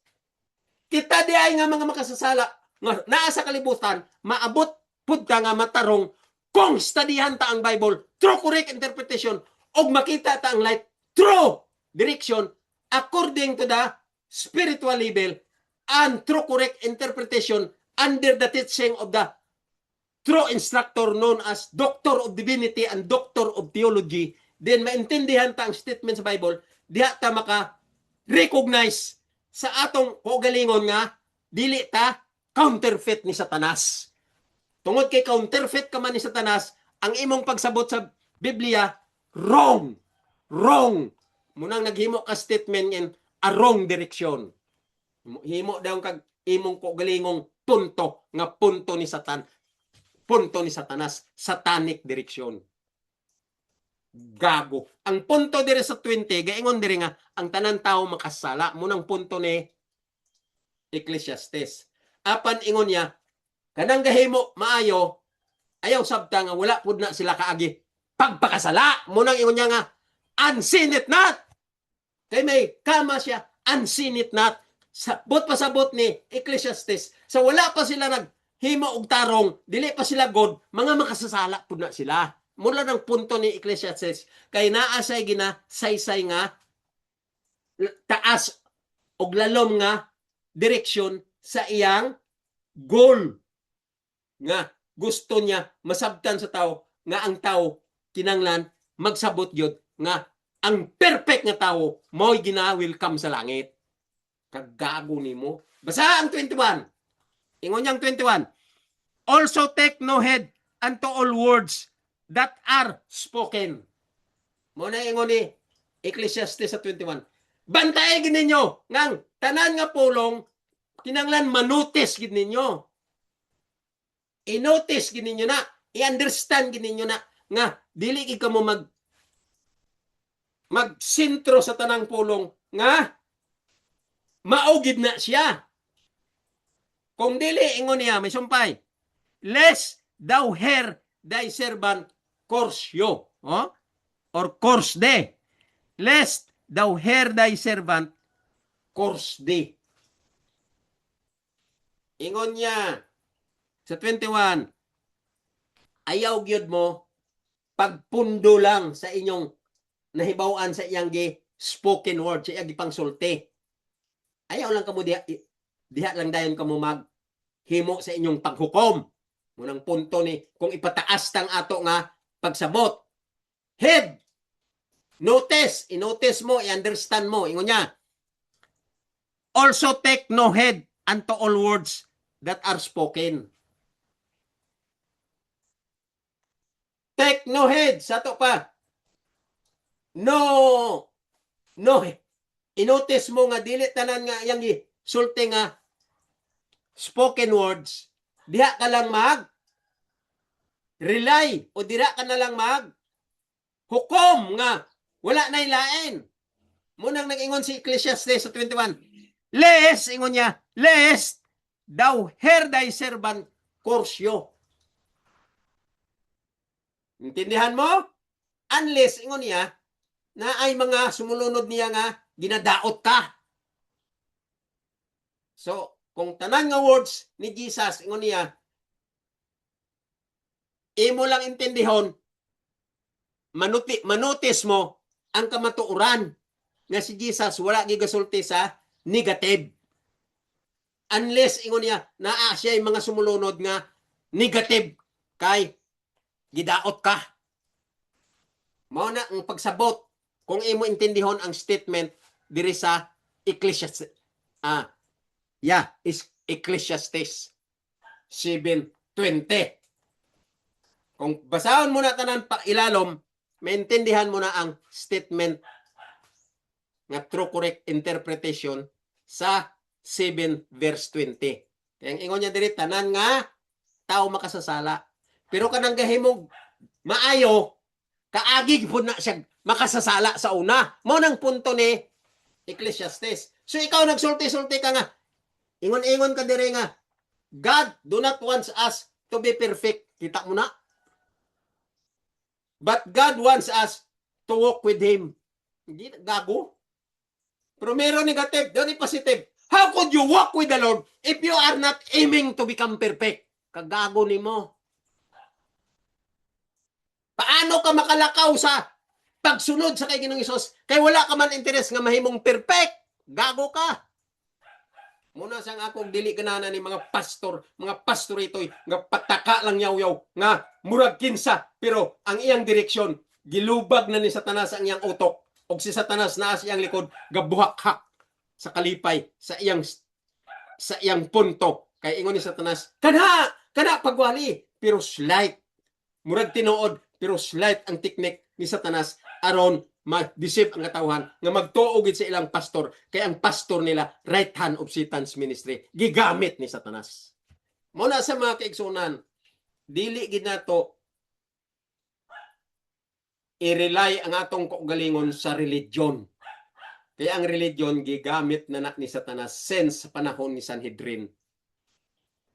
Kita di ay nga mga makasasala, nga naa sa kalibutan, maabot pud ka nga matarong, kung studihan ta ang Bible, true correct interpretation, og makita ta ang light, true direction, according to the spiritual level, and true correct interpretation under the teaching of the true instructor known as Doctor of Divinity and Doctor of Theology, then maintindihan ta ang statement sa Bible, diha ta maka-recognize sa atong kaugalingon nga, dili ta counterfeit ni Satanas. Tungod kay counterfeit ka man ni Satanas, ang imong pagsabot sa Biblia, wrong. Wrong. Munang naghimo ka statement in a wrong direction. Himo daw kag imong kaugalingong punto, nga punto ni Satan. Punto ni Satanas, satanic direction. Gago. Ang punto dire sa 20, gaingon dire nga, ang tanan tao makasala. Munang punto ni Ecclesiastes. Apan ingon niya, kanang gahimo maayo, ayaw sabta nga wala pud na sila kaagi pagpakasala. Munang ingon niya nga, unseen it not. Kay may kama siya, unseen it not. Sabot pasabot ni Ecclesiastes, sa wala pa sila naghimo og tarong, dili pa sila God, mga makasasala pud na sila. Mula ng punto ni Ecclesiastes, kay naasay gina saysay nga taas og lalom nga direksyon sa iyang goal. Nga gusto niya masabtan sa tao nga ang tao kinanglan magsabot yun nga ang perfect nga tao mo'y gina-welcome sa langit. Kagago nimo. Basa ang 21. Ingon niyang 21. Also take no heed unto all words that are spoken. Muna ingon ni Ecclesiastes sa 21. Bantayan gid ninyo ngang tanan nga pulong kinanglan manutis gid ninyo. I-notice gid ninyo na, i-understand gid ninyo na nga dili gid kamo magsentro sa tanang pulong nga maugid na siya. Kung dili ingon niya may sumpay. Lest thou hear thy servant curse you, or curse thee. Lest thou hear thy servant curse thee. Ingon niya sa 21, ayaw gyud mo pagpundo lang sa inyong nahibawan sa iyang spoken word, sa iyang pangsulti. Ayaw lang kamo diha lang dayon kamo maghimo sa inyong paghukom. Munang punto ni kung ipataas tang ato nga pagsabot. Head. Notice, i-notice mo, i-understand mo. Ingon niya. Also take no heed unto all words that are spoken. Take no heed. Sa to pa. No. I-notice mo nga dili tanan nga yang sulti nga spoken words. Diha ka lang rely o dira ka na lang hukom nga wala na ilain. Munang nag-ingon si Ecclesiastes sa 21. Lest, ingon niya, lest thou hear thy servant curse you. Intindihan mo? Unless, ingon niya, na ay mga sumunod niya nga ginadaot ka. So, kung tanan nga words ni Jesus, ingon niya, imo lang intindihon, manotis mo ang kamatuoran nga si Jesus wala gigasulti sa negative. Unless ingon niya naa siya yung mga sumulunod nga negative kay gidaot ka. Mao na ang pagsabot kung imo intindihon ang statement diri sa Ecclesiastes. Is Ecclesiastes 7:20. Kung basahon mo na tanan pa ilalom, maintindihan mo na ang statement nga true correct interpretation sa 7 verse 20. Kaya ang ingon niya diri tanan nga tao makasasala. Pero kanang gahimog maayo kaagi pud na siya makasasala sa una. Mao nang punto ni Ecclesiastes. So ikaw nagsulti-sulti ka nga ingon-ingon ka diri nga God do not wants us to be perfect. Kita mo na? But God wants us to walk with Him. Hindi gago. Pero meron negative, doon positive. How could you walk with the Lord if you are not aiming to become perfect? Kagago ni mo. Paano ka makalakaw sa pagsunod sa kay Ginoong Hesus? Kay wala ka man interes nga mahimong perfect. Gago ka. Muna sang akong dili ganana ni mga pastor, mga pastoritoy nga pataka lang yaw-yaw nga murag kinsa pero ang iyang direksyon gilubag na ni Satanas ang iyang utok og si Satanas naa sa iyang likod gabuhak-hak sa kalipay sa iyang punto kay ingon ni Satanas kana pagwali pero slight murag tinuod pero slight ang teknik ni Satanas aron mag-deceive ang katawhan nga magtuo gid sa ilang pastor kay ang pastor nila right hand of Satan's ministry gigamit ni Satanas. Mao na sa mga kaigsunan dili gid nato i-rely ang atong kaugalingon sa religion. Kaya ang religion gigamit na ni Satanas since sa panahon ni Sanhedrin.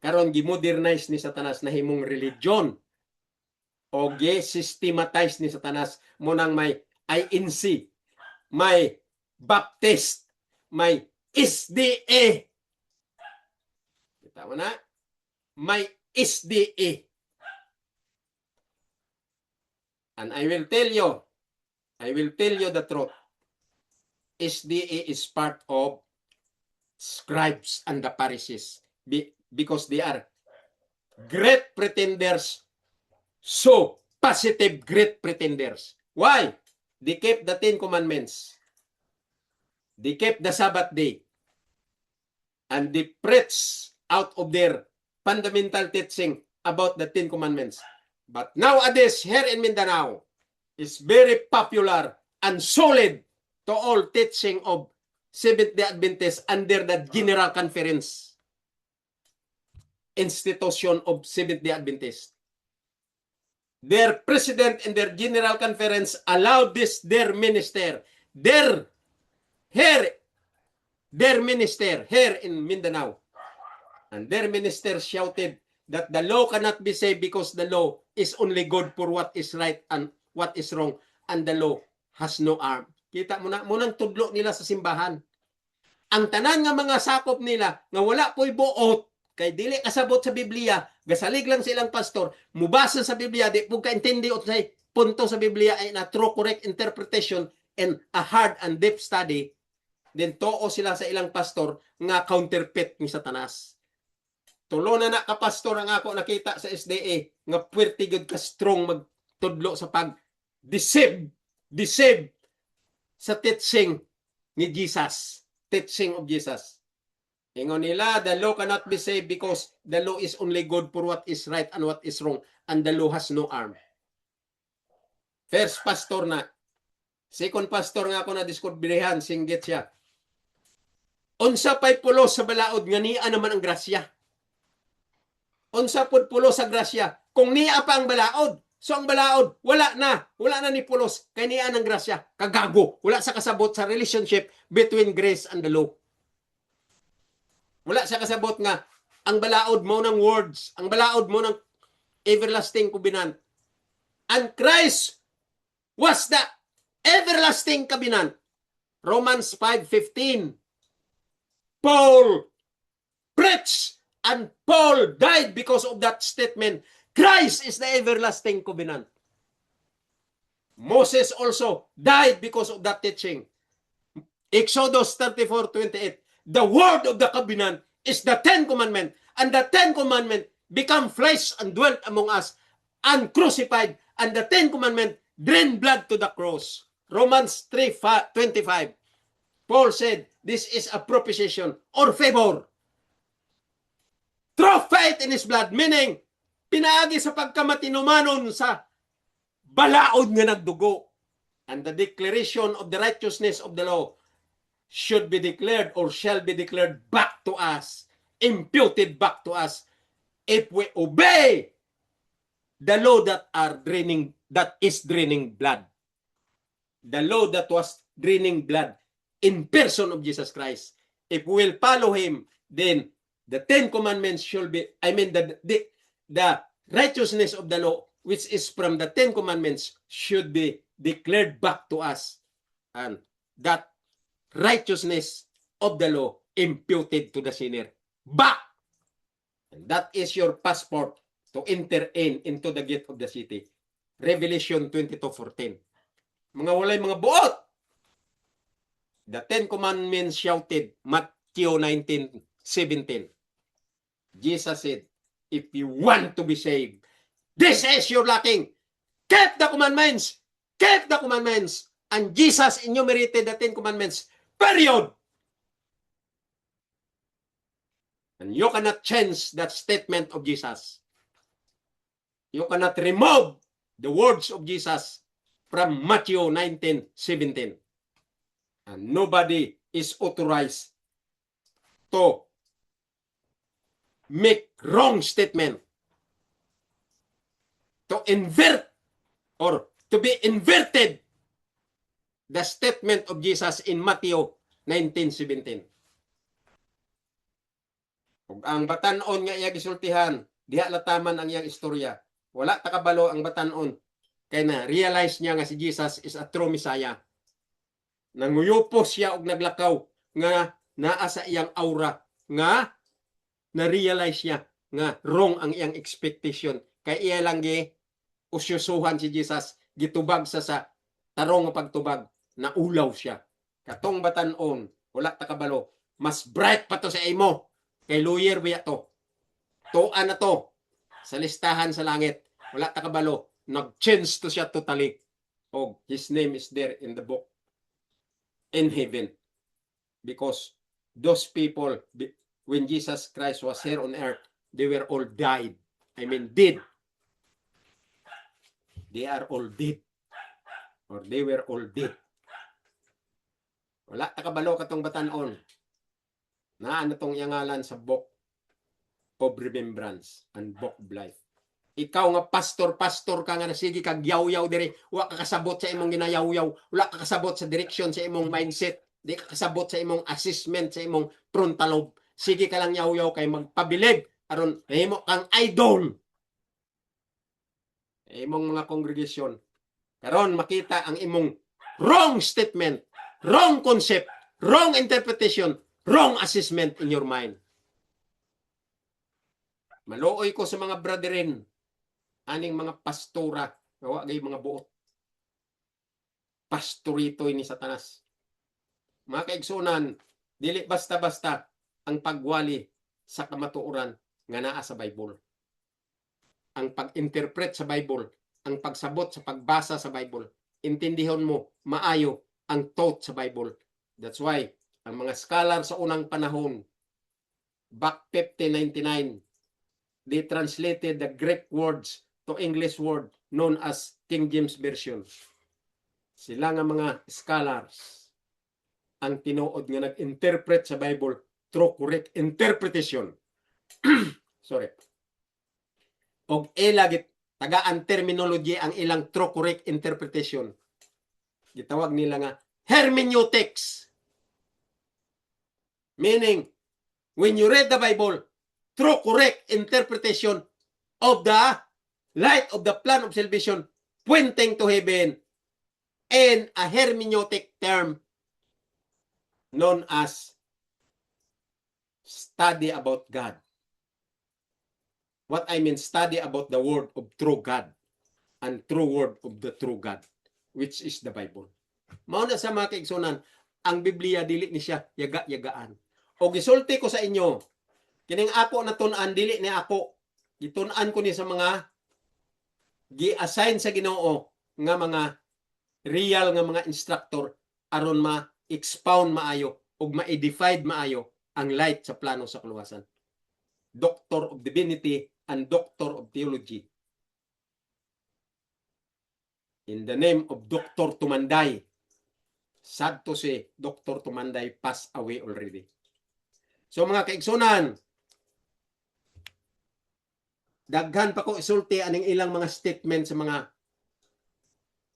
Karon gi-modernize ni Satanas na himong religion o gi-systematize ni Satanas mo nang may INC, may Baptist, may SDA. Kita mo na? May SDA. And I will tell you the truth. SDA is part of scribes and the Pharisees because they are great pretenders. So, positive great pretenders. Why? They kept the 10 commandments. They kept the Sabbath day. And they preach out of their fundamental teaching about the 10 commandments. But nowadays, here in Mindanao, is very popular and solid to all teaching of Seventh-day Adventists under the General Conference Institution of Seventh-day Adventists. Their president and their general conference allowed this their minister, their minister here in Mindanao. And their minister shouted that the law cannot be saved because the law is only good for what is right and what is wrong, and the law has no arm. Kita mo na, munang tudlo nila sa simbahan. Ang tanan nga mga sakop nila nga wala po'y buot, kay dili kasabot sa Biblia, gasalig lang silang pastor, mubasa sa Biblia, di po kaintindi o say punto sa Biblia ay na true correct interpretation and a hard and deep study, then too sila sa ilang pastor nga counterfeit ni Satanas. Tulo na kapastor ang ako nakita sa SDA nga puwerte gyud ka strong magtudlo sa pag-deceive sa teaching ni Jesus, teaching of Jesus. Ingon nila, the law cannot be saved because the law is only good for what is right and what is wrong, and the law has no arm. First pastor na. Second pastor nga ako na diskubrihan, singgit siya. Unsa pay pulo sa balaod nga niya naman ang grasya. Unsa pud pulo sa grasya kung niya pa ang balaod. So ang balaod wala na ni pulos kay niya ang grasya. Kagago, wala sa kasabot sa relationship between grace and the law. Wala sa kasabot nga ang balaod mo ng words, ang balaod mo ng everlasting covenant. And Christ was the everlasting covenant. Romans 5:15. Paul preached and Paul died because of that statement. Christ is the everlasting covenant. Moses also died because of that teaching. Exodus 34:28. The word of the covenant is the Ten Commandments, and the Ten Commandments become flesh and dwelt among us, and crucified, and the Ten Commandments drain blood to the cross. Romans 3:25. Paul said, this is a proposition or favor. Through faith in His blood, meaning, pinaagi sa pagkamatinumanon sa balaod nga nagdugo. And the declaration of the righteousness of the law should be declared or shall be declared back to us, imputed back to us, if we obey the law that is draining blood. The law that was draining blood in person of Jesus Christ. If we will follow Him, then the Ten Commandments should be, the righteousness of the law, which is from the Ten Commandments, should be declared back to us. And that righteousness of the law imputed to the sinner back. And that is your passport to enter into the gate of the city. Revelation 22:14. Mga walay mga buot. The Ten Commandments shouted, Matthew 19:17. Jesus said, if you want to be saved, this is your lacking. Keep the commandments. Keep the commandments. And Jesus enumerated the Ten Commandments. Period. And you cannot change that statement of Jesus. You cannot remove the words of Jesus from Matthew 19:17. And nobody is authorized to make wrong statement, to invert or to be inverted the statement of Jesus in Matthew 19:17. Ug ang batan-on nga iya gisultihan, diha lataman ang iyang istorya. Wala takabalo ang batan-on kay na realize niya nga si Jesus is a true Messiah. Nanguyupos siya og naglakaw nga naa sa iyang aura nga na-realize niya nga wrong ang iyang expectation. Kay iya lang usyusuhan si Jesus, gitubag sa tarong nga pagtubag, naulaw siya. Katong batan-on, wala takabalo, mas bright pa to sa imo. Kay lawyer biya to. Tuan na to sa listahan sa langit. Wala takabalo, nag-change to siya totally. Oh, his name is there in the book in heaven. Because those people, when Jesus Christ was here on earth, they were all died. I mean, dead. They are all dead. Or they were all dead. Wala takabalo katong batan-on. Naan na tong iyangalan sa book of remembrance and book of life. Ikaw nga pastor ka nga sige kag yaw-yaw diri, wa ka kasabot sa imong ginayaw-yaw, wala ka kasabot sa direction sa imong mindset, di ka kasabot sa imong assessment sa imong frontal lobe. Sige ka lang yaw-yaw kay magpabilib aron mahimo kang idol. Imong mga kongregasyon karon makita ang imong wrong statement, wrong concept, wrong interpretation, wrong assessment in your mind. Maluoy ko sa mga brethren, aning mga pastora, wagay mga buot. Pastorito ni Satanas. Mga kaigsunan, dili basta-basta ang pagwali sa kamatuoran nga naa sa Bible. Ang pag-interpret sa Bible, ang pagsabot sa pagbasa sa Bible, intindihon mo maayo ang thought sa Bible. That's why ang mga scholar sa unang panahon, back 1599, they translated the Greek words to English word known as King James Version. Sila nga mga scholars ang tinuod nga nag-interpret sa Bible through correct interpretation. Sorry. Og ila tagaan terminology ang ilang true correct interpretation. Gitawag nila nga hermeneutics. Meaning, when you read the Bible, true correct interpretation of the light of the plan of salvation pointing to heaven, and a hermeneutic term known as study about God. What I mean, study about the word of true God and true word of the true God. which is the Bible. Mao na sa mga kaigsunan, ang Biblia dili ni siya yaga-yagaan. O gisulti ko sa inyo, kining ako natun-an dili ni ako. Gitun-an ko ni sa mga gi-assign sa Ginoo nga mga real nga mga instructor aron ma-expound maayo ug ma-divide maayo ang light sa plano sa kaluwasan. Doctor of Divinity and Doctor of Theology. In the name of Dr. Tumanday. Sad to say, Dr. Tumanday passed away already. So mga kaigsunan, daghan pa ko isulti aning ilang mga statement sa mga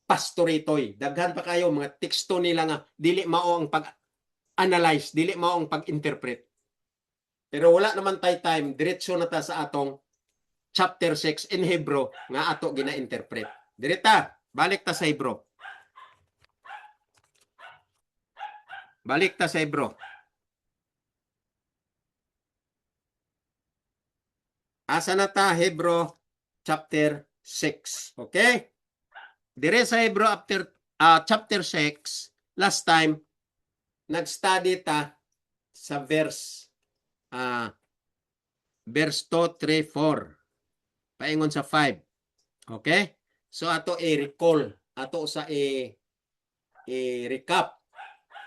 pastoritoy. Daghan pa kayo mga teksto nila nga dili mao ang pag-analyze, dili mao ang pag-interpret. Pero wala naman tay time, diretso na ta sa atong chapter 6 in Hebrew nga ato gina-interpret. Direta, balik ta sa Hebrew. Balik ta sa Hebrew. Asa na ta? Hebrew chapter 6. Okay? Dire sa Hebrew chapter 6, last time, nag-study ta sa verse 2, 3, 4. Paingon sa 5. Okay? So ato i-recall, ato sa i-recap.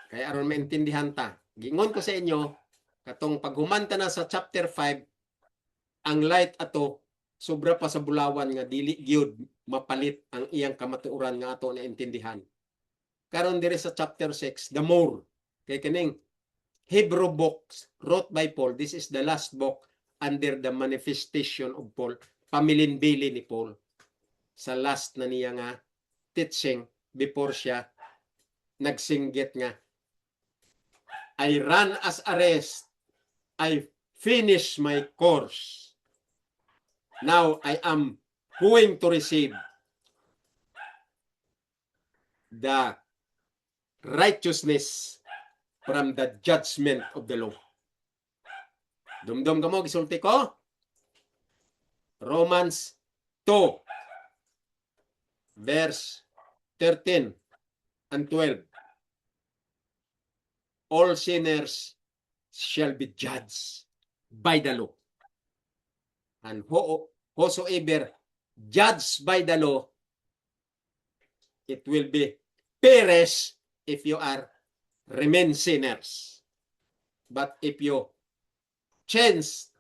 Kaya aron maintindihan ta. Gingon ko sa inyo, katong paghumanta na sa chapter 5, ang light ato sobra pa sa bulawan nga dili gyud mapalit ang iyang kamatuoran nga ato na intindihan. Karon dire sa chapter 6, the more kay kining Hebrew books wrote by Paul. This is the last book under the manifestation of Paul. Pamilinbili ni Paul sa last na niya nga teaching before siya nagsinggit nga, I run as a race, I finish my course. Now I am going to receive the righteousness from the judgment of the law. Dumdum ka mo, gisulti ko? Romans 2, verse 13 and 12. All sinners shall be judged by the law. And whosoever judged by the law, it will be perish if you are remain sinners. But if you change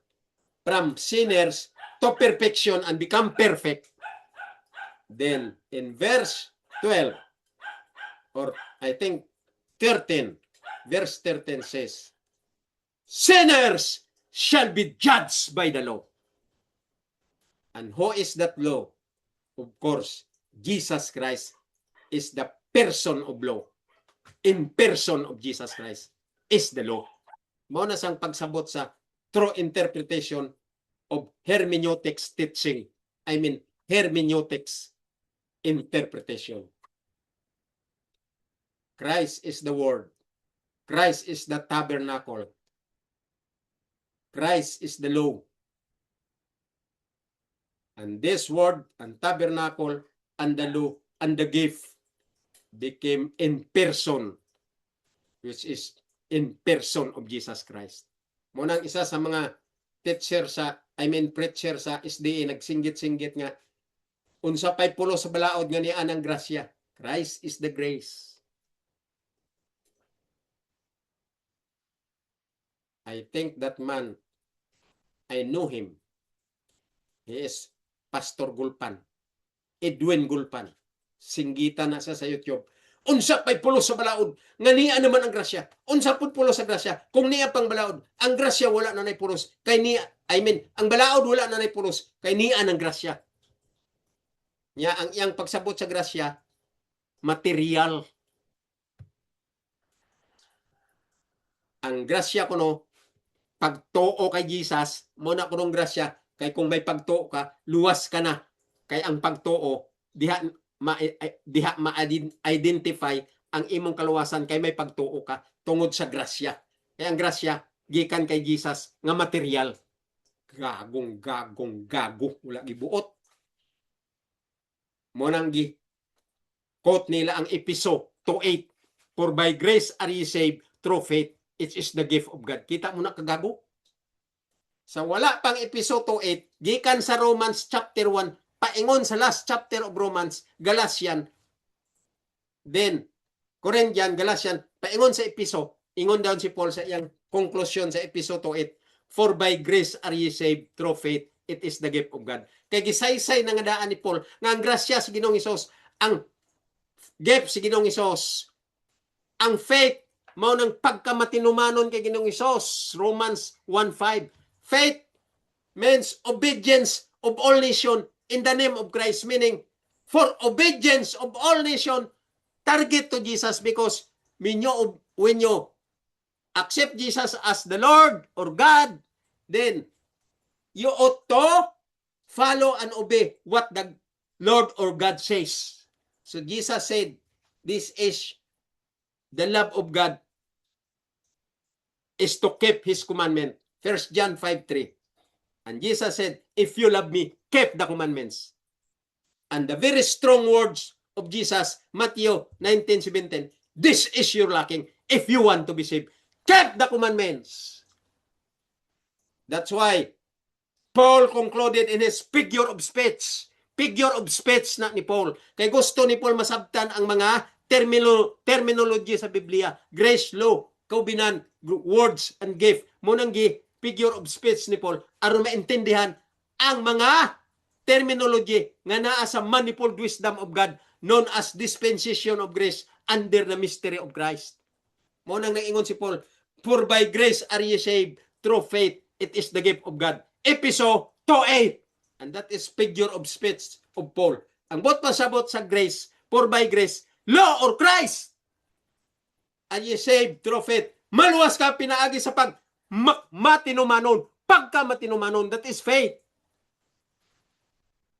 from sinners to perfection and become perfect, then in verse 12, or I think 13, verse 13 says, sinners shall be judged by the law. And who is that law? Of course, Jesus Christ is the person of law. In person of Jesus Christ is the law. Mao na sang pagsabot sa true interpretation of hermeneutics teaching. I mean, hermeneutics interpretation. Christ is the Word. Christ is the tabernacle. Christ is the law. And this word and tabernacle and the law and the gift became in person, which is in person of Jesus Christ. Munang isa sa mga preacher sa SDA nagsinggit-singgit nga unsa pay pulo sa balaod nga ni anang grasya. Christ is the grace. I think that man, I know him. He is Pastor Gulpan. Edwin Gulpan. Singgitan na sa YouTube. Unsa pay pulo sa balaod nga niya naman ang grasya. Unsa pud pulo sa grasya kung niya pang balaod. Ang grasya wala na nay pulos. Kay niya, ang balaod wala na nay pulos. Kay niya ang grasya. Nya ang iyang pagsabot sa grasya material. Ang grasya kuno pagtuo kay Jesus, mo na kunong grasya kay kung may pagtuo ka, luwas ka na. Kay ang pagtuo diha ma-identify ang imong kaluwasan kay may pagtuo ka tungod sa grasya. Kay ang grasya gikan kay Jesus nga material. Gago wala gibuot. Mo nang Quote nila ang Episo 2:8. For by grace are ye saved through faith. It is the gift of God. Kita mo na kagago? Sa wala pang Episo 2:8, gikan sa Romans chapter 1, paingon sa last chapter of Romans, Galatian, then Corinthian, Galatian, paingon sa Episo, ingon down si Paul sa iyang conclusion sa Episo 2:8, for by grace are ye saved through faith. It is the gift of God. Kay gisaysay na nga daan ni Paul nga ang grasya sa Ginoong Hesus, ang gift si Ginoong Hesus, ang faith mao nang pagkamatinumanon kay Ginoong Hesus. Romans 1:5. Faith means obedience of all nation in the name of Christ, meaning for obedience of all nation, target to Jesus, because when you accept Jesus as the Lord or God, then you ought to follow and obey what the Lord or God says. So Jesus said, this is the love of God, is to keep His commandment. 1 John 5:3. And Jesus said, if you love me, keep the commandments. And the very strong words of Jesus, Matthew 19:17, this is your lacking if you want to be saved. Keep the commandments. That's why Paul concluded in his figure of speech. Figure of speech na ni Paul. Kay gusto ni Paul masabtan ang mga terminology sa Biblia. Grace, law, kaubinan, words, and gift. Munang figure of speech ni Paul aron maintindihan ang mga terminology nga naa sa manifold wisdom of God known as dispensation of grace under the mystery of Christ. Munang naingon si Paul, for by grace are ye saved through faith. It is the gift of God. Episo 2:8. And that is figure of speech of Paul. Ang bot pasabot sa grace, for by grace, law or Christ, are ye saved through faith. Maluwas ka pinaagi sa matinumanon, pagka matinumanon, that is faith.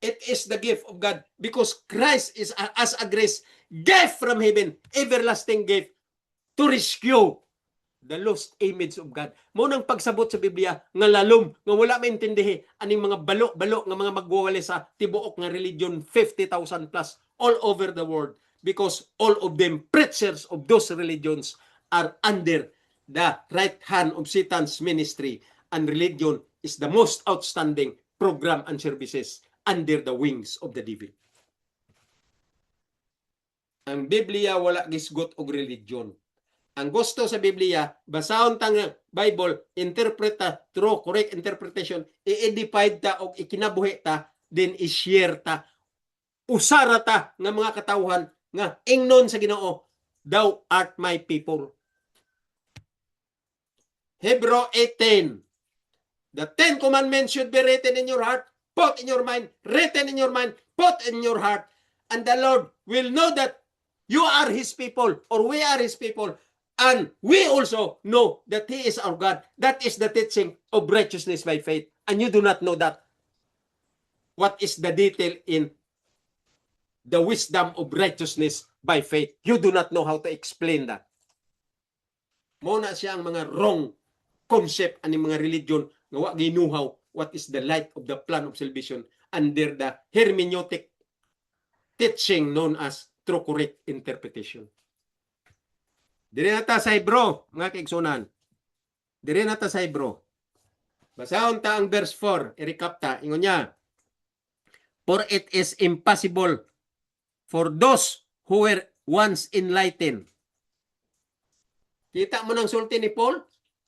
It is the gift of God because Christ is as a grace gift from heaven, everlasting gift to rescue the lost image of God. Mo nang pagsabot sa Biblia nga lalom nga wala maintindihi aning mga balo-balo nga mga magwawali sa tibuok nga religion 50,000 plus all over the world, because all of them preachers of those religions are under the right hand of Satan's ministry, and religion is the most outstanding program and services under the wings of the devil. Ang Biblia wala gisgot og religion. Ang gusto sa Biblia, basahon tang Bible, interpreta through correct interpretation, i-edify ta o ikinabuhi ta, then i-share ta, usara ta nga mga katawhan nga ingnon sa Ginoo, thou art my people. Hebrew 8:10. The 10 commandments should be written in your heart, put in your mind, written in your mind, put in your heart, and the Lord will know that you are His people, or we are His people, and we also know that He is our God. That is the teaching of righteousness by faith. And you do not know that. What is the detail in the wisdom of righteousness by faith? You do not know how to explain that. Muna siya ang mga wrong concept ani mga religion nga wa ginuhaw what is the light of the plan of salvation under the hermeneutic teaching known as true correct interpretation. Dire nata sa Hebro, mga kaigsunan. Dire nata sa Hebro. Basahon ta ang verse 4, i-recap ta, ingon niya. For it is impossible for those who were once enlightened. Kita mo nang sulti ni Paul?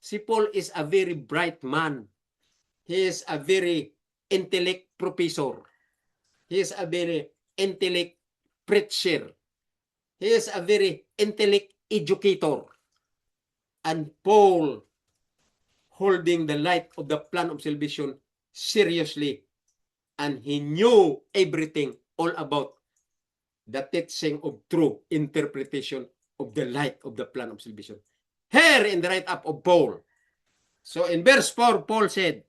Si Paul is a very bright man. He is a very intellect professor. He is a very intellect preacher. He is a very intellect educator. And Paul, holding the light of the plan of salvation seriously, and he knew everything all about the teaching of true interpretation of the light of the plan of salvation. Here in the write-up of Paul. So in verse 4, Paul said,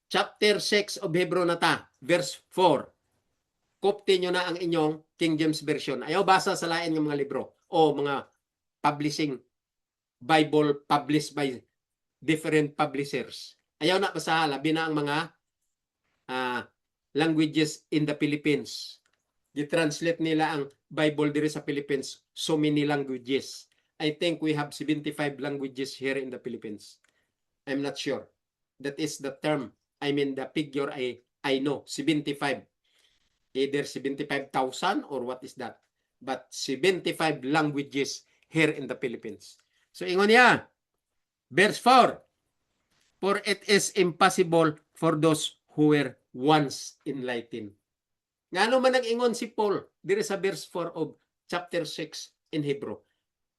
chapter 6 of Hebrew na ta, verse 4. Kopti nyo na ang inyong King James Version. Ayaw basa sa lain ng mga libro o mga publishing Bible published by different publishers. Ayaw na basa, labi na ang mga languages in the Philippines. Gitranslate nila ang Bible diri sa Philippines so many languages. I think we have 75 languages here in the Philippines. I'm not sure. That is the term. I mean the figure I know. 75. Either 75,000 or what is that? But 75 languages here in the Philippines. So ingon niya, verse 4, for it is impossible for those who were once enlightened. Ngano man nag-ingon si Paul diri sa verse 4 of chapter 6 in Hebrew.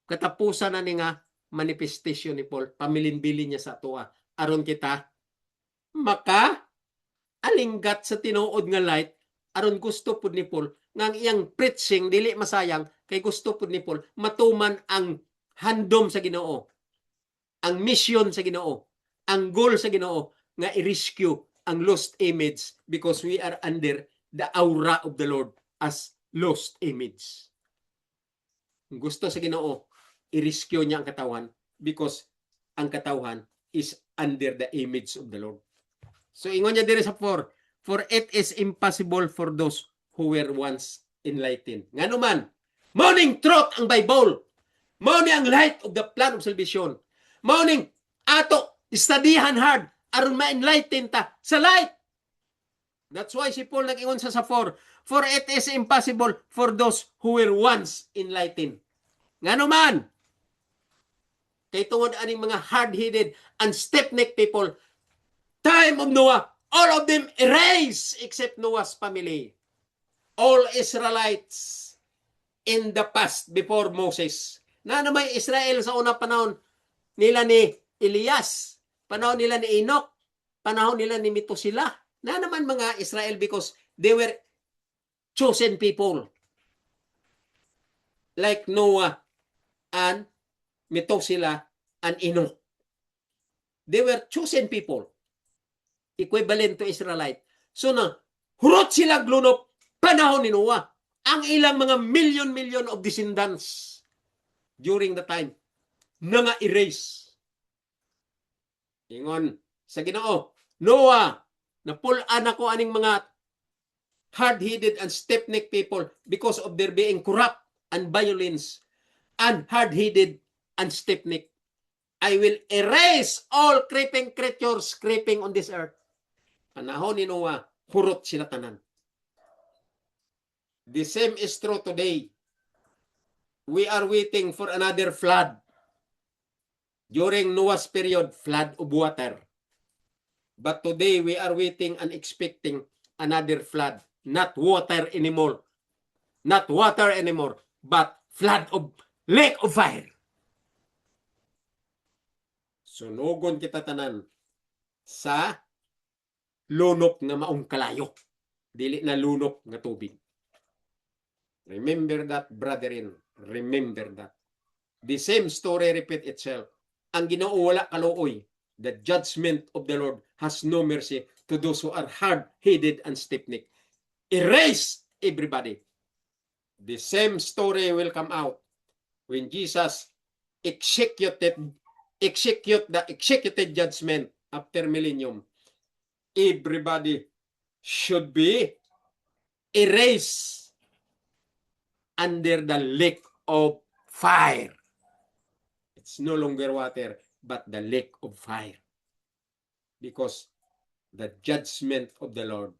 Katapusan na ni nga manifestation ni Paul, pamilinbili niya sa tuwa. Aron kita maka alinggat sa tinuod nga light, aron gusto pud ni Paul nga ang iyang preaching dili masayang kay gusto pud ni Paul matuman ang handom sa Ginoo, ang mission sa Ginoo, ang goal sa Ginoo nga i-rescue ang lost image because we are under the aura of the Lord as lost image. Gusto sa Ginoo i-rescue niya ang katawan because ang katawan is under the image of the Lord. So ingon niya diri sa 4, for it is impossible for those who were once enlightened. Ngano man, morning truth ang Bible. Morning ang light of the plan of salvation. Morning ato studyhan hard aron ma-enlighten ta sa light. That's why si Paul nag-ingon sa 4, for it is impossible for those who were once enlightened. Ngano man, kay tungod aning mga hard-headed and stiff-necked people, time of Noah, all of them erased except Noah's family. All Israelites in the past before Moses. Na may Israel sa una panahon nila ni Elias, panahon nila ni Enoch, panahon nila ni Methuselah. Na naman mga Israel because they were chosen people. Like Noah and Methuselah and Enoch. They were chosen people. Equivalent to Israelite. So na, hurot sila glunop panahon ni Noah. Ang ilang mga million of descendants during the time na nga erase. Ingon sa Ginoo, Noah, napulaan ako aning mga hard-headed and stiff-necked people because of their being corrupt and violence and hard-headed and stiff-necked. I will erase all creeping creatures creeping on this earth. Panahon ni Noah, hurot sila tanan. The same is true today. We are waiting for another flood. During Noah's period, flood of water. But today, we are waiting and expecting another flood. Not water anymore. Not water anymore, but flood of lake of fire. Sunugon kita tanan sa lunop nga maong kalayo. Dili na lunop nga tubig. Remember that, brethren. Remember that. The same story repeat itself. Ang Ginoo wala kaluoy. The judgment of the Lord has no mercy to those who are hard-headed and stiff-necked. Erase everybody. The same story will come out when Jesus execute the executed judgment after millennium. Everybody should be erased under the lake of fire. It's no longer water, but the lake of fire. Because the judgment of the Lord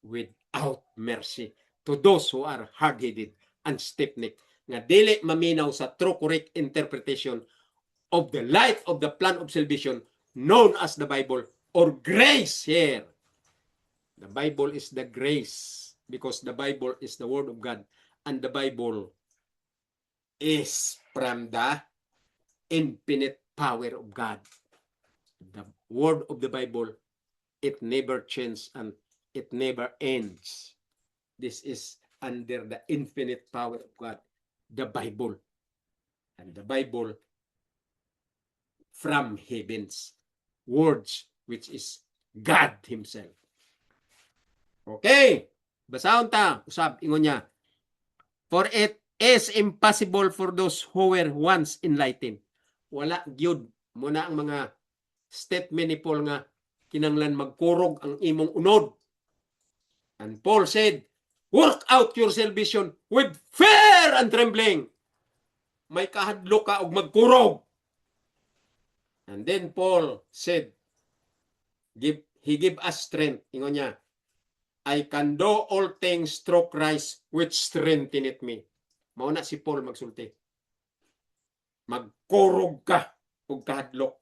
without mercy to those who are hard-headed and stiff-necked, nga dili maminaw sa true correct interpretation of the light of the plan of salvation known as the Bible or grace here. The Bible is the grace because the Bible is the Word of God and the Bible is from the infinite power of God. The Word of the Bible, it never changes and it never ends. This is under the infinite power of God, the Bible. And the Bible from heavens, words which is God Himself. Okay, basahon ta, usab, ingon niya. For it is impossible for those who were once enlightened. Wala gyud muna ang mga statement ni Paul nga kinanglan magkurog ang imong unod. And Paul said, Work out your salvation with fear and trembling. May kahadlo ka og magkurog. And then Paul said, he give us strength. Ingon niya, I can do all things through Christ which strengtheneth me. Mao na si Paul magsulti. Magkurog ka og kahadlok.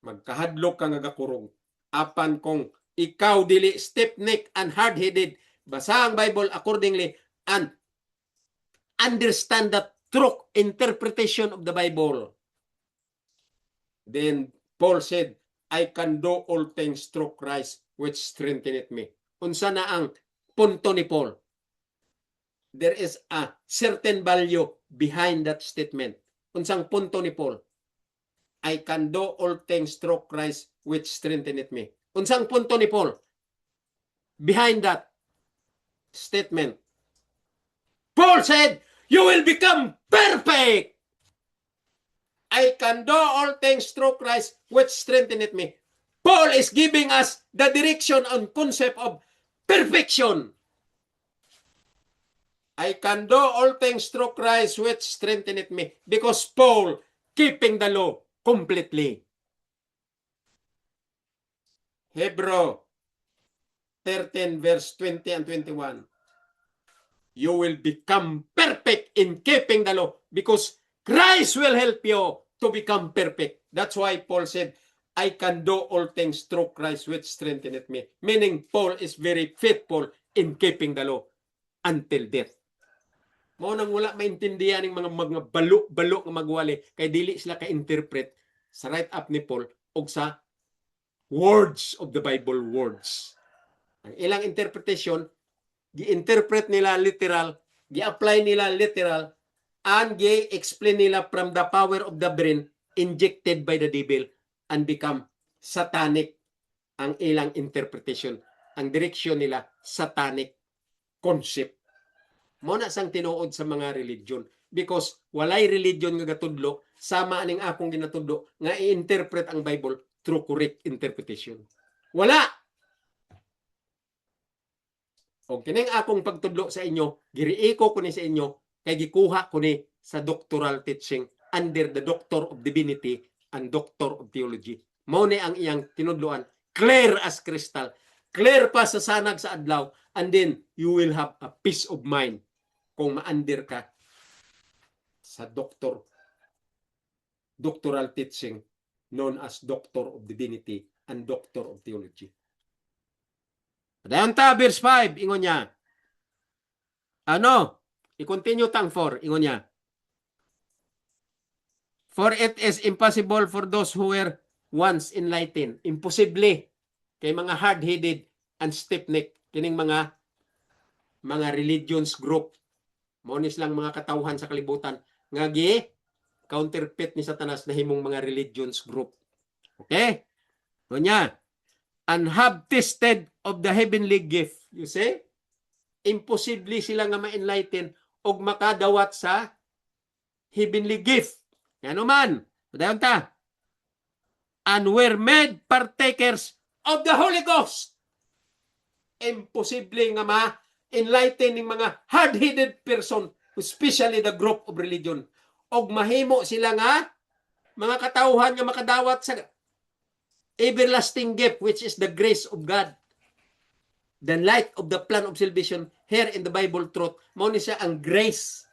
Magkahadlok ka nga gakurog. Apan kung ikaw dili stiff-necked and hard-headed, basa ang Bible accordingly and understand the true interpretation of the Bible. Then Paul said, I can do all things through Christ which strengtheneth me. Unsa na ang punto ni Paul? There is a certain value behind that statement. Unsang punto ni Paul? I can do all things through Christ which strengtheneth me. Unsang punto ni Paul? Behind that statement. Paul said, you will become perfect. I can do all things through Christ which strengtheneth me. Paul is giving us the direction and concept of perfection. I can do all things through Christ which strengtheneth me. Because Paul keeping the law completely. Hebrew 13 verse 20 and 21. You will become perfect in keeping the law because Christ will help you to become perfect. That's why Paul said, I can do all things through Christ which strengtheneth me. Meaning Paul is very faithful in keeping the law until death. Mao nang wala maintindihan ng mga balo nga magwali kay dili sila ka-interpret sa write-up ni Paul og sa words of the Bible words. Ang ilang interpretation, gi-interpret nila literal, gi-apply nila literal, and gi-explain nila from the power of the brain injected by the devil and become satanic ang ilang interpretation. Ang direksyon nila, satanic concept. Mo na sang tinuod sa mga religion because walay religion nga gatudlo sama aning akong ginatudlo nga i-interpret ang Bible through correct interpretation. Wala. O kining akong pagtudlo sa inyo, giriiko ko ni sa inyo kay gikuha ko ni sa doctoral teaching under the Doctor of Divinity and Doctor of Theology. Mao ni ang iyang tinudloan, clear as crystal, clear pa sa sanag sa adlaw, and then you will have a peace of mind kung ma-under ka sa doctoral teaching known as Doctor of Divinity and Doctor of Theology. Dayon ta, verse 5, ingon niya. Ano? I-continue tang 4, ingon niya. For it is impossible for those who were once enlightened. Imposible kay mga hard-headed and stiff-necked. Kining mga religions group. Monis lang mga katawhan sa kalibutan. Nga counterfeit ni Satanas na himong mga religions group. Okay? So niya. And have tasted of the heavenly gift. You see? Imposible sila nga ma-enlighten o makadawat sa heavenly gift. Yan man. Dayon ta. And were made partakers of the Holy Ghost. Imposible nga ma-enlighten ng mga hard-headed person, especially the group of religion. Og mahimo sila nga mga katawhan nga makadawat sa everlasting gift, which is the grace of God. The light of the plan of salvation here in the Bible truth. Mao ni siya ang grace.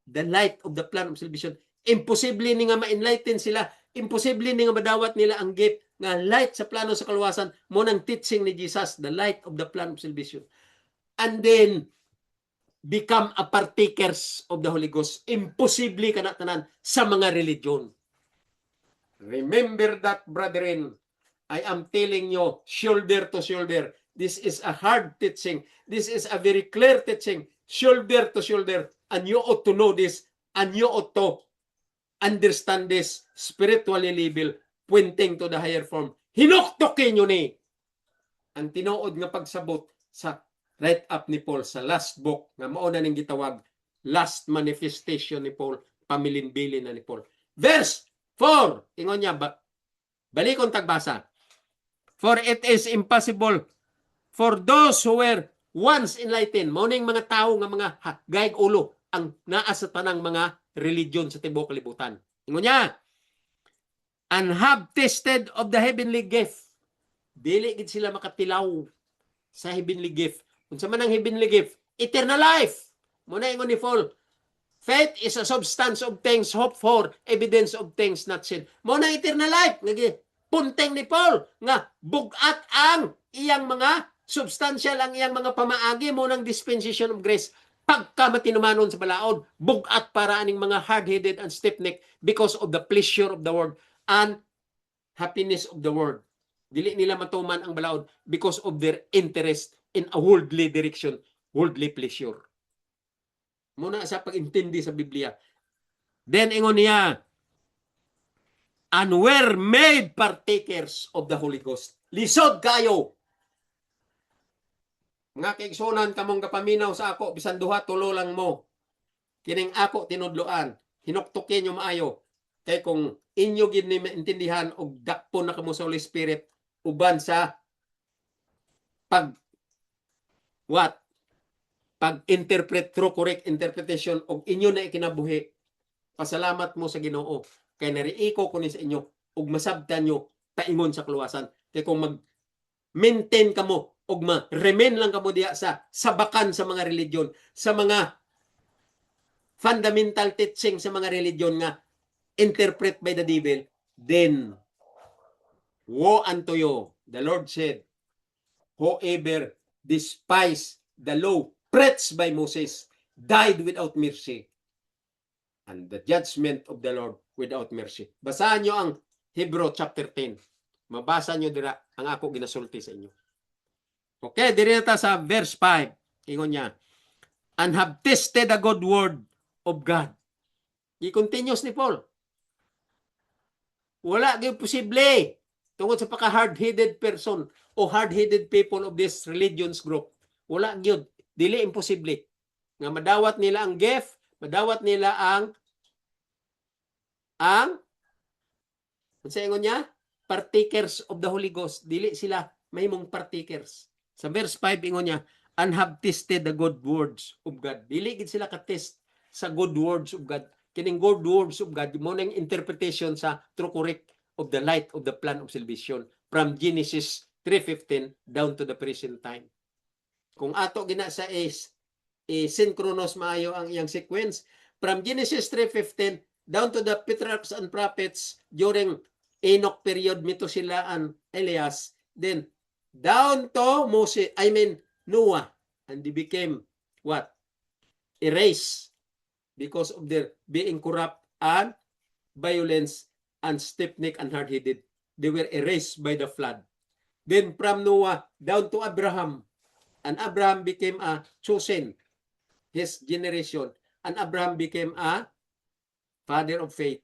The light of the plan of salvation. Imposible ni nga ma-enlighten sila. Imposible ni nga madawat nila ang gift nga light sa plano sa kaluwasan. Mo nang teaching ni Jesus, the light of the plan of salvation. And then, become a partakers of the Holy Ghost. Imposible ka na tanan sa mga religion. Remember that, brethren. I am telling you, shoulder to shoulder. This is a hard teaching. This is a very clear teaching. Shoulder to shoulder. And you ought to know this. And you ought to understand this spiritually level, pointing to the higher form. Hinuktokin nyo ni. Ang tinuod nga pagsabot sa write-up ni Paul sa last book nga mauna ning gitawag last manifestation ni Paul, pamilinbilin na ni Paul. Verse 4, ingon niya, balikon tagbasa. For it is impossible for those who were once enlightened, mo ning mga tao nga mga gaig ulo ang naa sa tanang mga religion sa tibuok kalibutan. Ingon niya, and have tasted of the heavenly gift. Dili gid sila makatilaw sa heavenly gift. Unsa man ang heavenly gift? Eternal life. Muna ingon ni Paul, faith is a substance of things hoped for, evidence of things not seen. Muna eternal life. Punteng ni Paul nga bugat ang iyang mga substantial, ang iyang mga pamaagi mo ng dispensation of grace. Pagka matinumanon sa balaod, bugat para aning mga hard-headed and stiff-necked because of the pleasure of the world and happiness of the world. Dili nila matuman ang balaod because of their interest in a worldly direction, worldly pleasure. Muna sa pag-intindi sa Biblia. Then ingon niya, and were made partakers of the Holy Ghost. Lisod kayo. Nga kaigsunan kamong kapaminaw sa ako, bisan duha tulo lang mo. Kining ako tinudloan, hinuktukin nyo maayo. Kay kung inyo gid ni maintindihan og dakpon na kamo sa Holy Spirit uban sa pag-interpret through correct interpretation og inyo na ikinabuhi. Pasalamat mo sa Ginoo kay nariiko ko ni sa inyo ug masabtan nyo paingon sa kaluwasan. Kay kung mag-maintain kamo ug ma-remain lang kamo diya sa sabakan sa mga religion, sa mga fundamental teaching sa mga religion nga interpret by the devil, then woe unto you. The Lord said, whoever despised the law preached by Moses died without mercy, and the judgment of the Lord without mercy. Basahan nyo ang Hebrew chapter 10. Mabasa nyo dira ang ako ginasulti sa inyo. Okay, diri ta sa verse 5. Ingon niya, and have tested the good word of God. I-continuous ni Paul. Wala gyud posible tungod sa paka-hard-headed person o hard-headed people of this religions group. Wala gyud, dili imposible nga madawat nila ang gift, madawat nila ang unsa ingon niya? Partakers of the Holy Ghost. Dili sila mahimong partakers. Sa verse 5 ingon niya, and have tested the good words of God. Dili gid sila ka-test sa good words of God. Kining good words of God, mo nang interpretation sa true correct of the light of the plan of salvation from Genesis 3:15 down to the present time. Kung ato gina sa synchronous maayo ang iyang sequence from Genesis 3:15 down to the patriarchs and prophets during Enoch period, Methuselah and Elias, then down to Moses, Noah, and they became what? Erased because of their being corrupt and violence and stiff-necked and hard-headed. They were erased by the flood. Then from Noah down to Abraham, and Abraham became a chosen, his generation, and Abraham became a father of faith.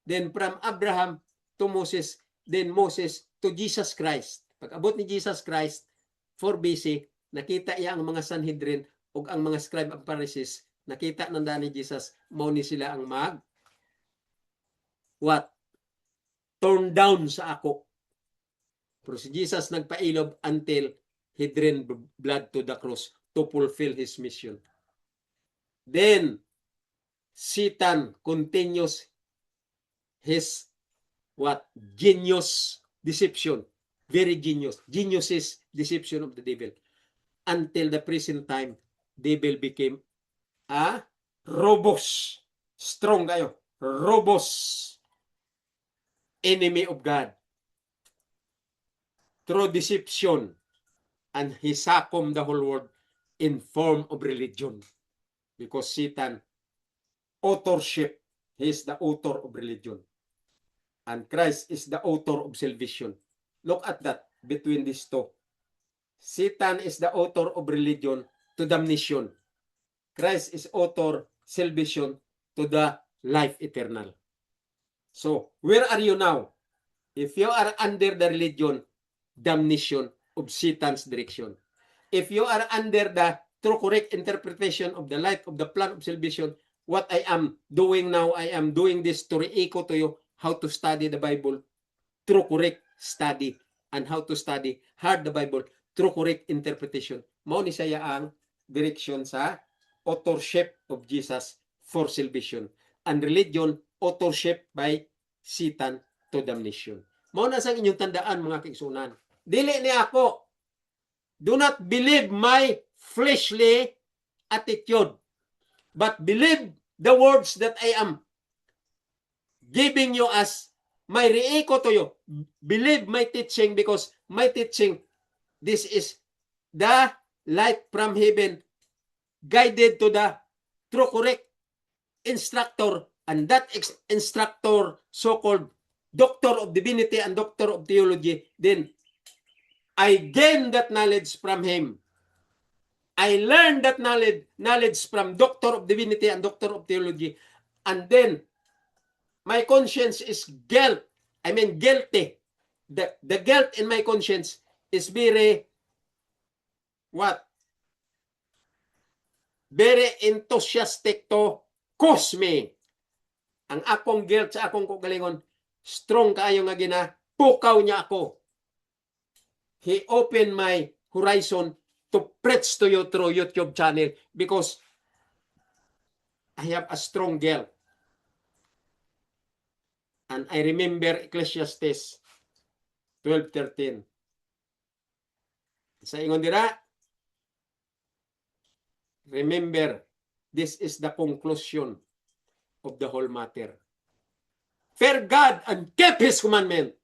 Then from Abraham to Moses, then Moses to Jesus Christ. Pag-abot ni Jesus Christ, 4 BC, nakita iya ang mga Sanhedrin o ang mga scribe and Pharisees, nakita ng daan ni Jesus, mauni sila ang turn down sa ako. Pero si Jesus nagpailob until he drained blood to the cross to fulfill his mission. Then, Satan continues his genius deception. Very genius. Genius is deception of the devil. Until the present time, devil became a robust, strong kayo, robust enemy of God. Through deception, and he succumbed the whole world in form of religion. Because Satan, authorship, he is the author of religion. And Christ is the author of salvation. Look at that, between these two. Satan is the author of religion to damnation. Christ is author salvation to the life eternal. So, where are you now? If you are under the religion, damnation of Satan's direction. If you are under the true correct interpretation of the light of the plan of salvation, what I am doing now, I am doing this to re-echo to you how to study the Bible, true correct study, and how to study hard the Bible true correct interpretation. Mao ni saya ang direksyon sa authorship of Jesus for salvation. And religion, authorship by Satan to damnation. Mao na sa inyong tandaan mga kaigsunan. Dili ni ako. Do not believe my fleshly attitude, but believe the words that I am giving you as my reiko to you. Believe my teaching because my teaching, this is the light from heaven, guided to the true correct instructor, and that instructor, so-called doctor of divinity and doctor of theology, then I gained that knowledge from him. I learned that knowledge from doctor of divinity and doctor of theology. And then, my conscience is guilty. The guilt in my conscience is very, very enthusiastic to cause me. Ang akong guilt sa akong kagalingon, strong kaayo nga pukaw niya ako. He opened my horizon to preach to you through YouTube channel because I have a strong guilt. And I remember Ecclesiastes 12:13. Sa ingon dira, remember, this is the conclusion of the whole matter. Fear God and keep His commandment.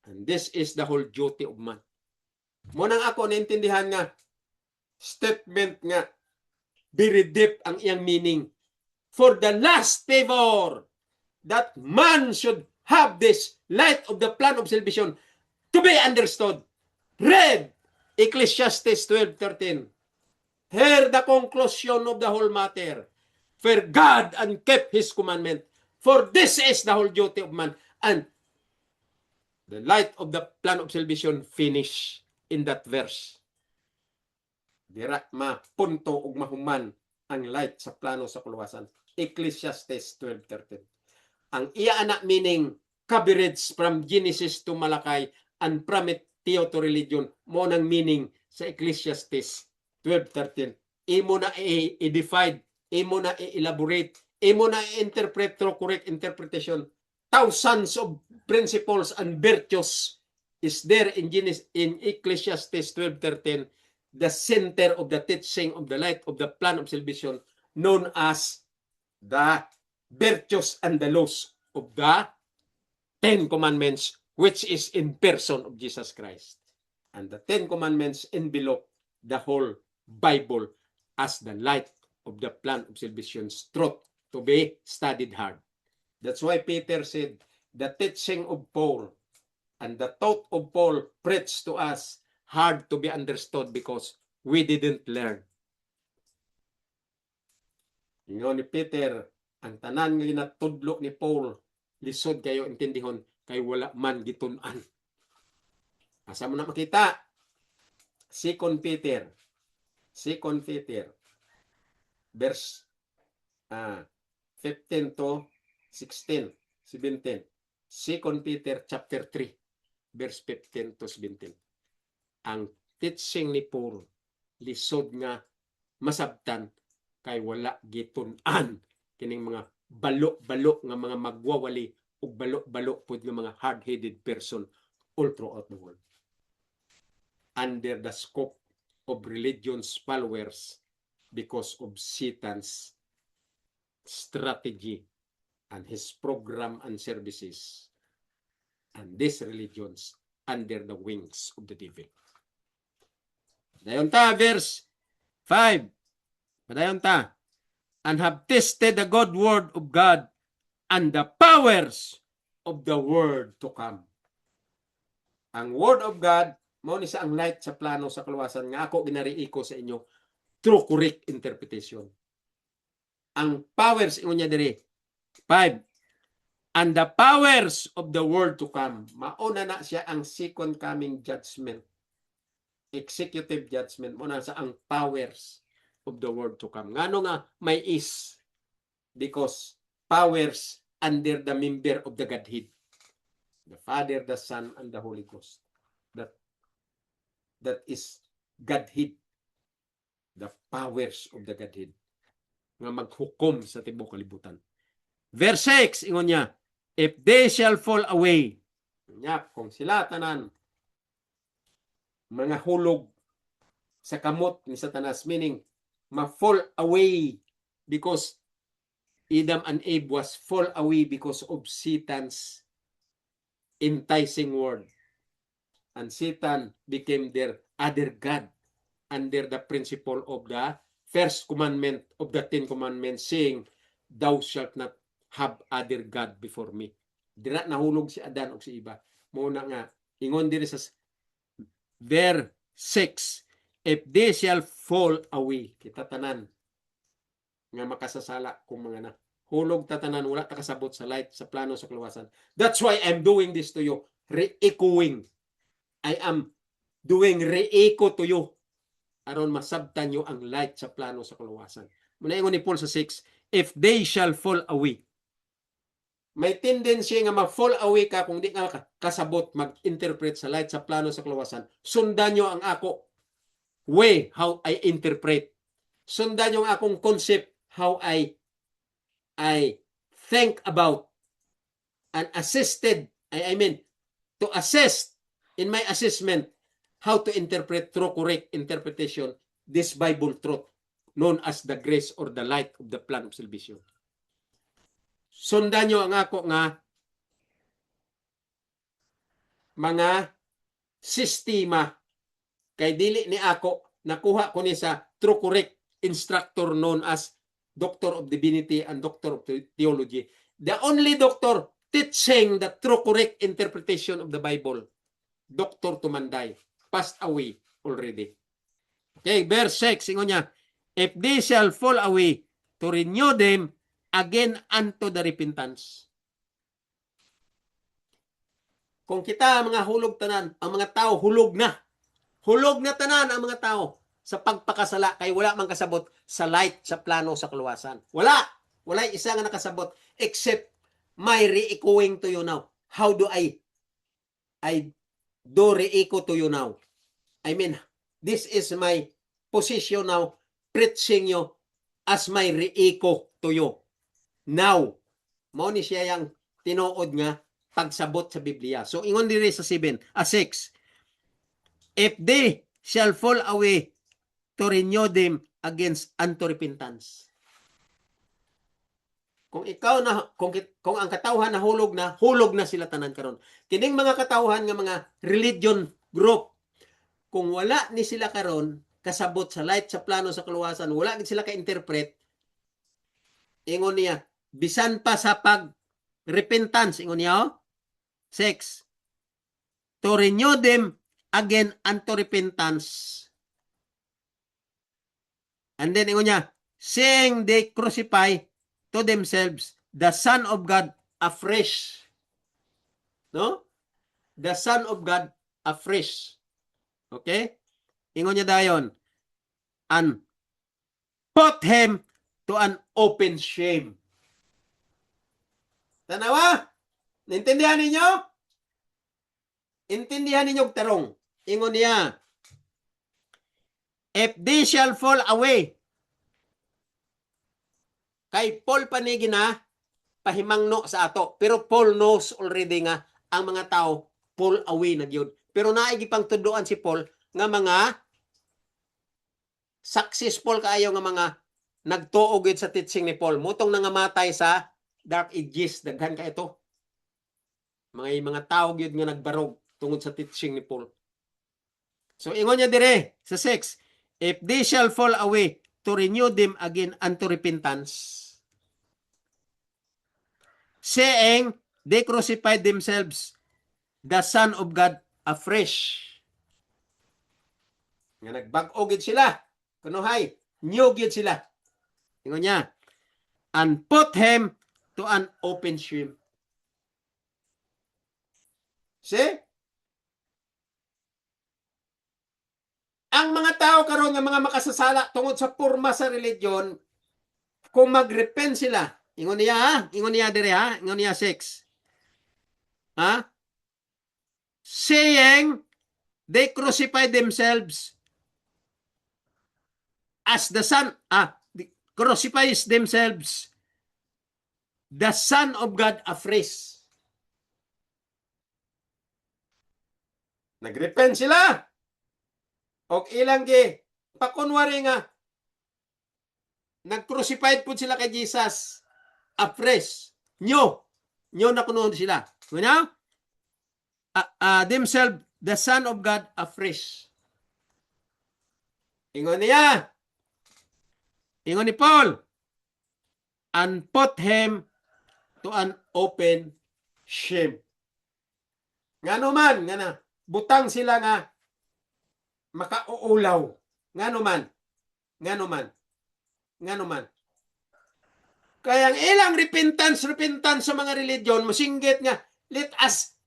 And this is the whole duty of man. Munang ako naintindihan nga statement nga very deep ang iyang meaning. For the last favor that man should have this light of the plan of salvation to be understood. Read Ecclesiastes 12:13. Hear the conclusion of the whole matter. Fear God and keep His commandment. For this is the whole duty of man. And the light of the plan of salvation finish in that verse. Dira mapunto ug mahuman ang light sa plano sa kaluwasan. Ecclesiastes 12:13. Ang iya anak meaning coverage from Genesis to Malakay and Prometeo to religion mo nang meaning sa Ecclesiastes 12:13. Imo na i-define, imo na i-elaborate, imo na i-interpret through correct interpretation. Thousands of principles and virtues is there in Ecclesiastes 12:13, the center of the teaching of the light of the plan of salvation, known as the virtues and the laws of the Ten Commandments, which is in person of Jesus Christ. And the Ten Commandments envelop the whole Bible as the light of the plan of salvation's truth to be studied hard. That's why Peter said, the teaching of Paul and the thought of Paul preached to us hard to be understood because we didn't learn. Ingon ni Peter, ang tanan nga ginatudlo ni Paul, lisod kayo intindihon, kay wala man gitun-an. Asa mo na makita? 2 Peter, verse 15 to 16, 17. 2 Peter chapter 3, verse 15 to 17. Ang teaching ni Paul, lisod nga masabtan, kay wala gitun-an kining mga balo-balo nga mga magwawali o balo-balo pud nga mga hard-headed person all throughout the world. Under the scope of religion's followers because of Satan's strategy and his program and services, and these religions under the wings of the devil. Dayon ta, verse 5. Padayon ta. And have tested the good word of God and the powers of the world to come. Ang word of God, mao ni sa ang light sa plano sa kaluwasan nga ako ginariiko sa inyo through correct interpretation. Ang powers ingon niya diri 5. And the powers of the world to come. Mauna na siya ang second coming judgment. Executive judgment. Mauna sa ang powers of the world to come. Ngano nga may is? Because powers under the member of the Godhead. The Father, the Son, and the Holy Ghost. That that is Godhead, the powers of the Godhead nga maghukom sa tibuok kalibutan. Verse 6 ingon niya, if they shall fall away, nya kung sila tanan mga hulog sa kamot ni Satanas, meaning ma-fall away because Adam and Eve was fall away because of Satan's enticing word. And Satan became their other God under the principle of the first commandment of the Ten Commandments, saying, thou shalt not have other God before me. Dira nahulog si Adan o si Eva. Muna nga, ingon diri sa verse 6, if they shall fall away, kita tanan nga makasasala kung mga na hulog tatanan, wala ta kasabot sa light, sa plano, sa kaluwasan. That's why I'm doing this to you, re-echoing. I am doing re-echo to you aron masabtan nyo ang light sa plano, sa kaluwasan. Muna ingon ni Paul sa 6, if they shall fall away. May tendency nga ma-fall away ka kung di nga kasabot mag-interpret sa light, sa plano, sa kaluwasan. Sundan nyo ang ako way how I interpret. Sundan nyo ang akong concept how I think about and assisted, I mean, to assist in my assessment how to interpret through correct interpretation this Bible truth known as the grace or the light of the plan of salvation. Sundan nyo ang ako nga mga sistema kay dili ni ako nakuha ko ni sa true correct instructor known as Doctor of Divinity and Doctor of Theology. The only doctor teaching the true correct interpretation of the Bible, Dr. Tumanday, passed away already. Okay, verse 6, ingon niya, if they shall fall away, to renew them again unto the repentance. Kung kita mga hulog tanan, ang mga tao hulog na. Hulog na tanan ang mga tao sa pagpakasala kay wala man kasabot sa light, sa plano, sa kaluwasan. Wala isa nga nakasabot except my re-echoing to you now. How do I do re-echo to you now? I mean, this is my position now, preaching you as my re-echo to you. Now, mao ni siya yang tinuod nga pagsabot sa Biblia. So ingon diri sa 6, if they shall fall away, to renew them against unto repentance. Kung ikaw na kung ang katawhan na hulog na sila tanan karon. Kining mga katawhan nga mga religion group, kung wala ni sila karon kasabot sa light, sa plano, sa kaluwasan, wala gid sila ka-interpret, ingon niya, bisan pa sa pag repentance, ingon niya 6, to renew them again unto repentance. And then ingon niya, seeing they crucify to themselves the Son of God afresh. No? The Son of God afresh. Okay? Ingon niya dayon, and put him to an open shame. Tanawa? Naintindihan ninyo? Intindihan ninyo tarong. Ingon niya, if they shall fall away, kay Paul panigi na pahimangno sa ato. Pero Paul knows already nga ang mga tao fall away na gyud. Pero naigi pang tuduan si Paul nga mga successful kaayo nga mga nagtuo gyud sa teaching ni Paul. Mutong nangamatay sa Dark Ages, daghan ka ito. Mga tao gyud nga nagbarog tungod sa teaching ni Paul. So ingon niya dire sa 6, if they shall fall away, to renew them again unto repentance, saying they crucified themselves the Son of God afresh. Nga nagbag-o gid sila. Kunuhay, new gid sila. Ingon niya, and put him to an open shame. See? Ang mga tao karon nga mga makasasala tungod sa porma sa religion, kung mag-repent sila, ingon niya ha, ingon niya dire ha, ingon niya 6. Ha? Saying they crucify themselves as the Son, crucifies themselves the Son of God afresh. Nagrepent sila. O ilang pakunwari nga, nag-crucified po sila kay Jesus afresh. Nyo na kunoon sila. Ano? Themselves, the Son of God afresh. Ingon niya. Ingon ni Paul. And put him to an open shame. Nga naman, nga na, butang sila nga makauulaw. Nga naman. Kaya ang ilang repentance sa mga religion, musinggit nga, let us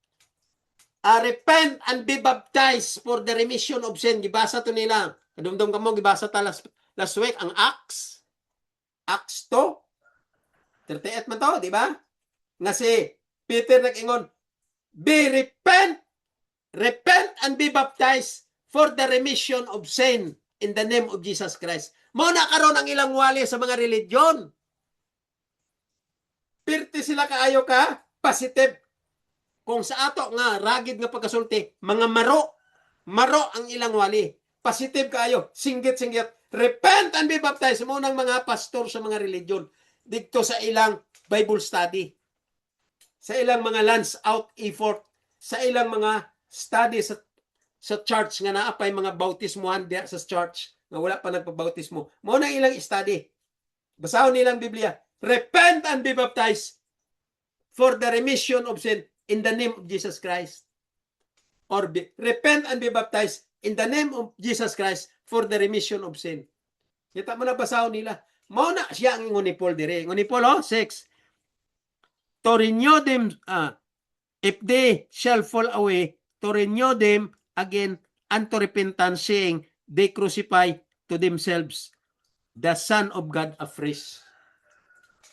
repent and be baptized for the remission of sin. Gibasa to nila. Kadumdum ka mo, gibasa ta last week, ang Acts 2, 38 man to, di ba? Nga si Peter nag-ingon, repent and be baptized for the remission of sin in the name of Jesus Christ. Mao na karon ang ilang wali sa mga religion. Pirti sila kaayo ka, positive. Kung sa ato nga, ragid nga pagkasulti, mga maro ang ilang wali. Positive kaayo, singgit. Repent and be baptized. Mao nang mga pastor sa mga religion. Dito sa ilang Bible study. Sa ilang mga lunch out effort. Sa ilang mga study sa church nga naapay mga bautismuhan diya sa church nga wala pa nagpabautismo. Mao nang ilang study. Basahon nilang Biblia. Repent and be baptized for the remission of sin in the name of Jesus Christ. Or repent and be baptized in the name of Jesus Christ for the remission of sin. Kita mo na basahon nila. Mao na siya ang ingon ni Paul dire. Ingon ni Paul 6. To renew them, if they shall fall away, to renew them again unto repentance, saying, they crucify to themselves the Son of God afresh.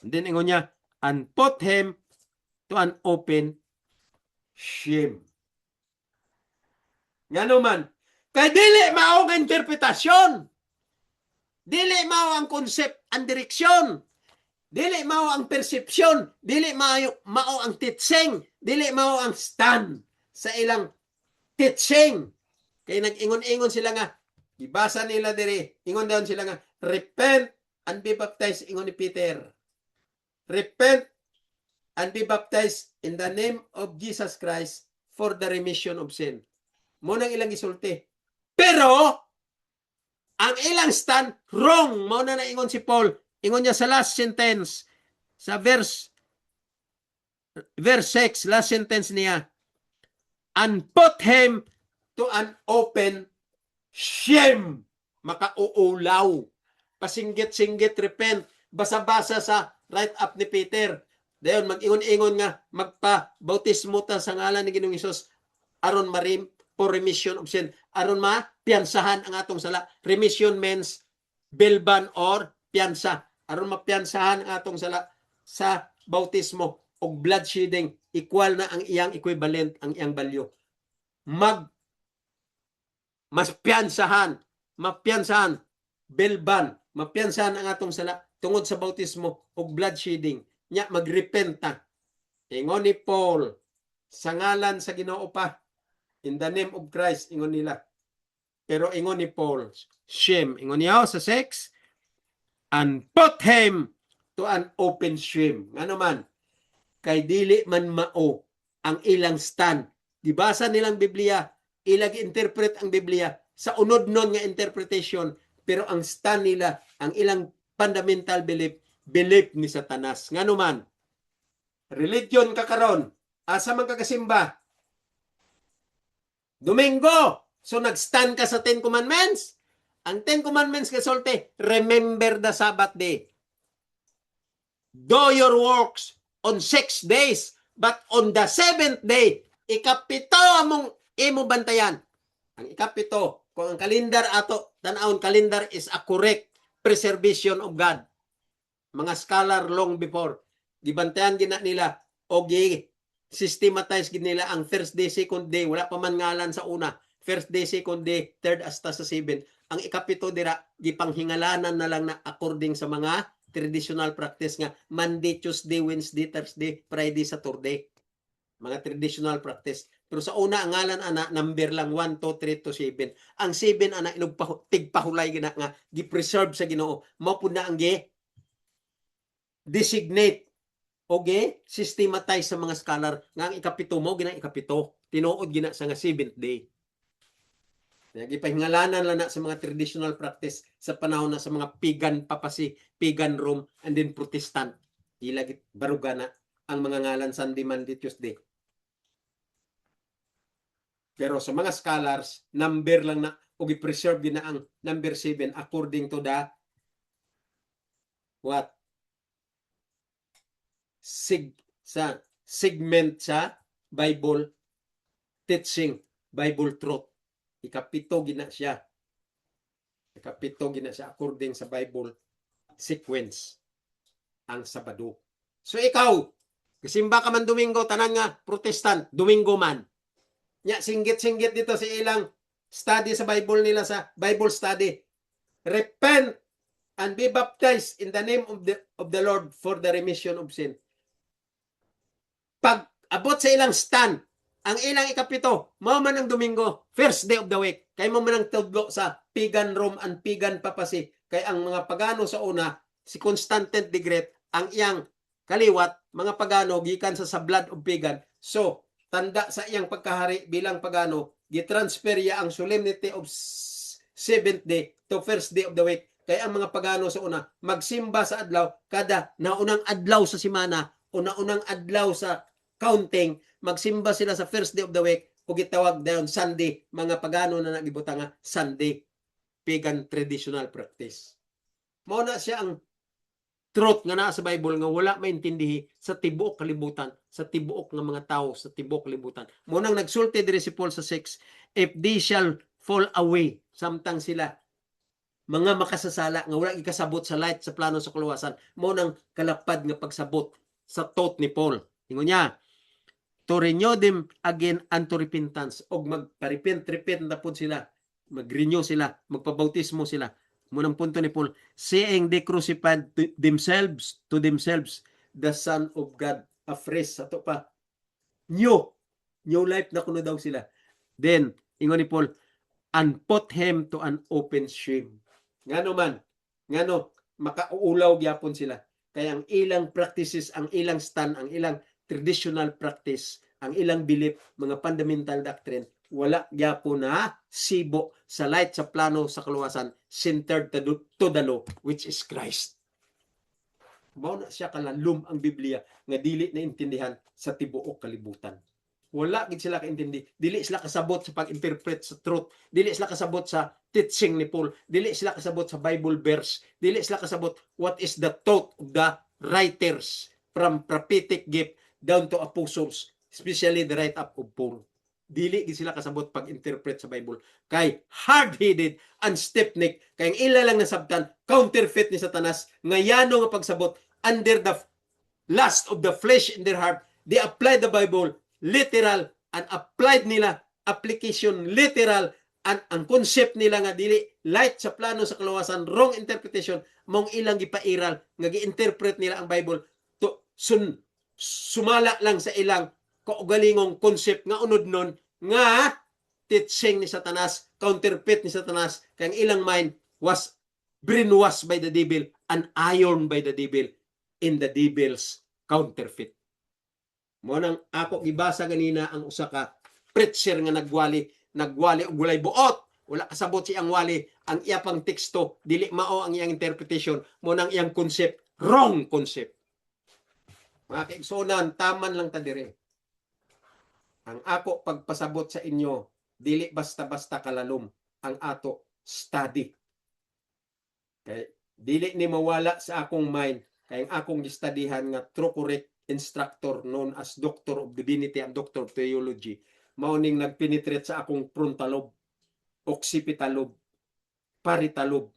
And then ingon niya, and put him to an open shame. Nga naman, kay dili mao ang interpretasyon. Dili mao ang concept and direksyon. Dili mao ang perception. Dili mao ang teaching. Dili mao ang stand sa ilang teaching. Kay nag-ingon-ingon sila nga, ibasa nila dire, ingon daw sila nga, repent and be baptized, ingon ni Peter. Repent and be baptized in the name of Jesus Christ for the remission of sin. Mo nang ilang gisulti. Pero ang ilang stand wrong. Mo na naingon si Paul. Ingon niya sa last sentence, sa verse 6, last sentence niya, and put him to an open shame. Makauulaw. Pasinggit-singgit, repent. Basa-basa sa write-up ni Peter. Dayon mag-ingon-ingon nga, magpa-bautismo ta sa ngalan ni Ginoong Hesus aron marim for remission of sin. Aron mapiansahan ang atong sala. Remission means bilban or piansa. Aron mapiansahan ang atong sala sa bautismo o blood shedding, equal na ang iyang equivalent, ang iyang value. Mas piansahan, bilban, mapiansahan ang atong sala tungod sa bautismo o blood shedding. Nya magrepenta. Ingon ni Paul, sa ngalan sa Ginoo pa, in the name of Christ, ingon nila. Pero ingon ni Paul, shame. Ingon niya sa 6, and put him to an open shame. Nga naman, kay dili man mao ang ilang stand. Dibasa nilang Biblia, ilang interpret ang Biblia sa unod nun nga interpretation, pero ang stand nila, ang ilang fundamental belief ni Satanas. Nga naman, religion kakaron, asa man kakasimba, Domingo, so nag-stand ka sa 10 Commandments. Ang 10 Commandments kasulti, remember the Sabbath day. Do your works on 6 days, but on the 7th day, ikapito among imo bantayan. Ang ikapito, kung ang kalendar ato, tanawon kalendar is a correct preservation of God. Mga scholar long before, gibantayan gina nila o systematize gid nila ang first day, second day, wala pa man ngalan sa una. first day, second day, third hasta sa 7. Ang ikapito dira gipanghingalanan na lang na according sa mga traditional practice nga Monday, Tuesday, Wednesday, Thursday, Friday, Saturday. Mga traditional practice. Pero sa una ang ngalan ana number lang 1 2 3 to 7. Ang 7 ana inog tigpahulay gina nga gi-preserve sa Ginoo. Mao pud na ang designate o systematize sa mga scholar nga ang ikapito mo ginang ikapito. Tinuod gina sa nga 7th day. Gipahingalanan lang na sa mga traditional practice sa panahon na sa mga pagan Rome, and then Protestant. Ilagit baruga na ang mga ngalan Sunday, Monday, Tuesday. Pero sa mga scholars, number lang na o gi-preserve din na ang number 7 according to the what? Segment sa Bible teaching, Bible truth. Ikapito gina siya. Ikapito gina siya according sa Bible sequence ang Sabado. So ikaw, kasimba ka man Domingo, tanan nga Protestant, Domingo man. Nya singgit-singgit dito sa ilang study sa Bible nila sa Bible study. Repent and be baptized in the name of the Lord for the remission of sin. Pag abot sa ilang stand, ang ilang ikapito, mao man ang Domingo, first day of the week. Kay mo man ang tudlo sa pagan Rome and pagan papasi. Kay ang mga pagano sa una, si Constantine the Great, ang iyang kaliwat, mga pagano, gikan sa blood of pagan. So, tanda sa iyang pagkahari bilang pagano, gitransfer ya ang solemnity of 7th day to first day of the week. Kaya ang mga pagano sa una, magsimba sa adlaw, kada naunang adlaw sa simana, o naunang adlaw sa counting, magsimba sila sa first day of the week, o gitawag dayon Sunday, mga pagano na nagibutang nga Sunday, pagan traditional practice. Mao na siya ang truth nga naa sa Bible nga wala maintindihi sa tibuok kalibutan, sa tibuok nga mga tao, sa tibuok kalibutan. Mao nang nagsulti diri si Paul sa 6, if they shall fall away, samtang sila mga makasasala nga wala gikasabot sa light sa plano sa kaluwasan, mao nang kalapad nga pagsabot sa thought ni Paul. Ingon niya, to renew them again unto repentance, og magparepent na pud sila, mag-renew sila, magpabautismo sila. Munang punto ni Paul, seeing they crucified themselves to themselves the Son of God afresh. Ato pa, new life na kuno daw sila. Then ingon ni Paul, and put him to an open shame. Ngano man, ngano makaulaw gyapon sila. Kaya ang ilang practices, ang ilang stand, ang ilang traditional practice, ang ilang belief, mga fundamental doctrine, wala gyapon na sibo sa light sa plano sa kaluwasan, centered to the law, which is Christ. Mao na siya kalalum ang Biblia nga dili na intindihan sa tibuok kalibutan. Wala gid sila kaintindi, dili sila kasabot sa pag-interpret sa truth, dili sila kasabot sa teaching ni Paul, dili sila kasabot sa Bible verse, dili sila kasabot what is the thought of the writers from prophetic gift down to apostles, especially the write-up of Paul. Dili gid sila kasabot pag-interpret sa Bible. Kay hard-headed and stiff-necked, kay ang ila lang nasabtan, counterfeit ni Satanas, ngayano nga pagsabot under the lust of the flesh in their heart, they apply the Bible literal and applied nila application literal, and ang concept nila nga dili light sa plano sa kaluwasan, wrong interpretation, mong ilang gipairal nga gi-interpret nila ang Bible to sumala lang sa ilang kaugalingong concept nga unod nun nga teaching ni Satanas, counterfeit ni Satanas, kay ang ilang mind was brainwashed by the devil and ironed by the devil in the devil's counterfeit. Mo nang ako gibasa ganina ang usa ka preacher nga nagwali og walay buot, wala kasabot siyang wali, ang iya pang teksto dili mao ang iyang interpretation, mo nang iyang concept wrong concept. Mga kaigsunan, taman lang ta dire. Ang ako pagpasabot sa inyo dili basta-basta kalalom ang ato study. Kay dili ni mawala sa akong mind kay ang akong gistudihan nga true correct instructor known as Doctor of Divinity and Doctor of Theology, mao ning nagpenetrate sa akong frontal lobe, occipital lobe, parietal lobe,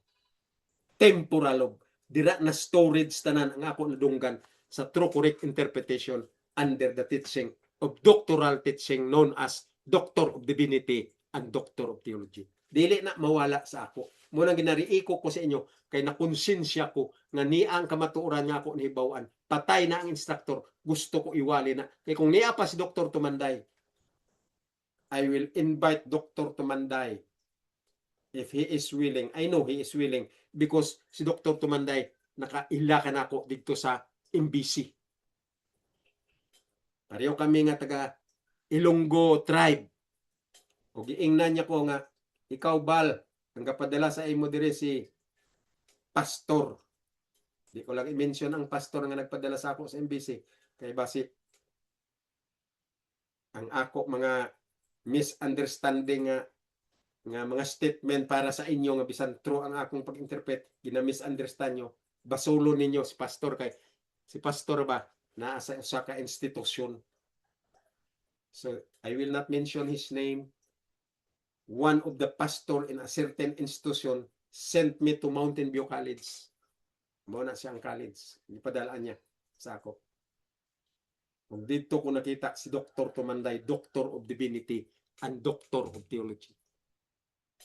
temporal lobe. Dira na storage tanan ang ako nadunggan sa true correct interpretation under the teaching of doctoral teaching known as Doctor of Divinity ang Doctor of Theology. Dili na mawala sa ako. Munang ginariiko ko sa inyo, kay nakonsensya ko nga niya ang kamatuoran nga ako nahibawan. Patay na ang instructor. Gusto ko iwali na. Kay kung niya pa si Dr. Tumanday, I will invite Dr. Tumanday if he is willing. I know he is willing because si Dr. Tumanday nakaila ka na ako dito sa MBC. Pareho kami nga taga Ilonggo tribe. O giingnan niya ko nga, ikaw Bal, ang kapadala sa imo dire si pastor. Di ko lang i-mention ang pastor nga nagpadala sa ako sa MBC. Kay basi ang ako mga misunderstanding nga mga statement para sa inyo nga bisan true ang akong pag-interpret, gina-misunderstand nyo, basulo ninyo si pastor kay si pastor ba naa sa usa ka institusyon. So I will not mention his name. One of the pastor in a certain institution sent me to Mountain View College. Mao na siyang college. Ipadalaan niya sa ako. Kung dito ko nakita si Dr. Tumanday, Doctor of Divinity and Doctor of Theology.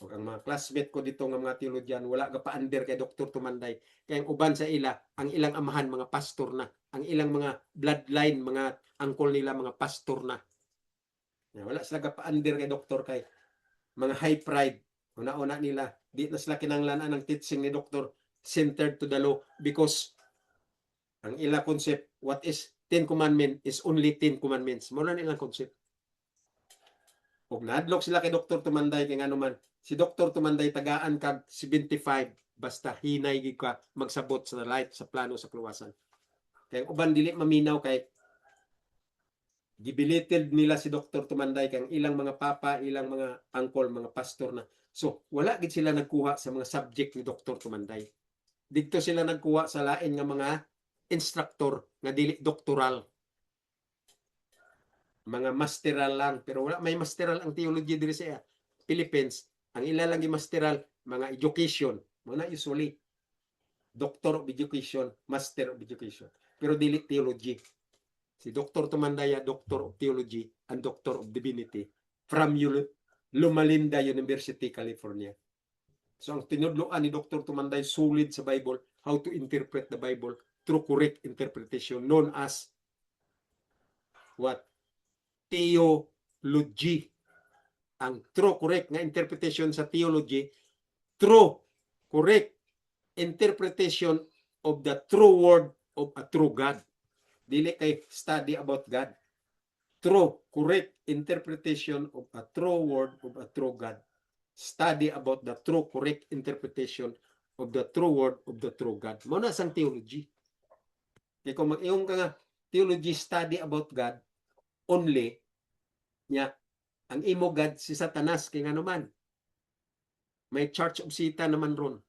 O ang mga classmate ko dito ng mga theologian, wala ka pa under kay Dr. Tumanday. Kaya ang uban sa ila, ang ilang amahan, mga pastor na. Ang ilang mga bloodline, mga angkol nila, mga pastor na. Wala sila ka pa under kay Dr. kay mga high pride. Una-una nila, di na sila kinanglanan ng teaching ni Dr. centered to the law because ang ila concept, what is 10 commandment is only 10 commandments. Muna nilang concept. Kung nadlok sila kay Dr. Tumanday, kaya nga naman, si Dr. Tumanday tagaan kag 75, basta hinay ka magsabot sa light, sa plano, sa kaluwasan. Kaya uban dili maminaw kay gibilited nila si Dr. Tumanday kang ilang mga papa, ilang mga angkol, mga pastor na. So, wala gid sila nagkuha sa mga subject ni Dr. Tumanday. Dito sila nagkuha sa lain nga mga instructor nga dili doktoral. Mga masteral lang, pero wala may masteral ang theology diri sa Philippines. Ang ila lang masteral mga education, muna usually Doctor of Education, Master of Education. Pero dili theology. Si Dr. Tumandaya, Doctor of Theology and Doctor of Divinity from Loma Linda University, California. So ang tinudloan ni Dr. Tumanday solid sa Bible, how to interpret the Bible through correct interpretation known as what? Theology. Ang true correct nga interpretation sa theology, true correct interpretation of the true word of a true God. Dili kay study about God. True, correct interpretation of a true word of a true God. Study about the true, correct interpretation of the true word of the true God. Muna sang theology. Kaya kung mag-iong ka nga, theology study about God, only, niya, ang imo God si Satanas, kaya nga naman, may Church of Satan naman ron.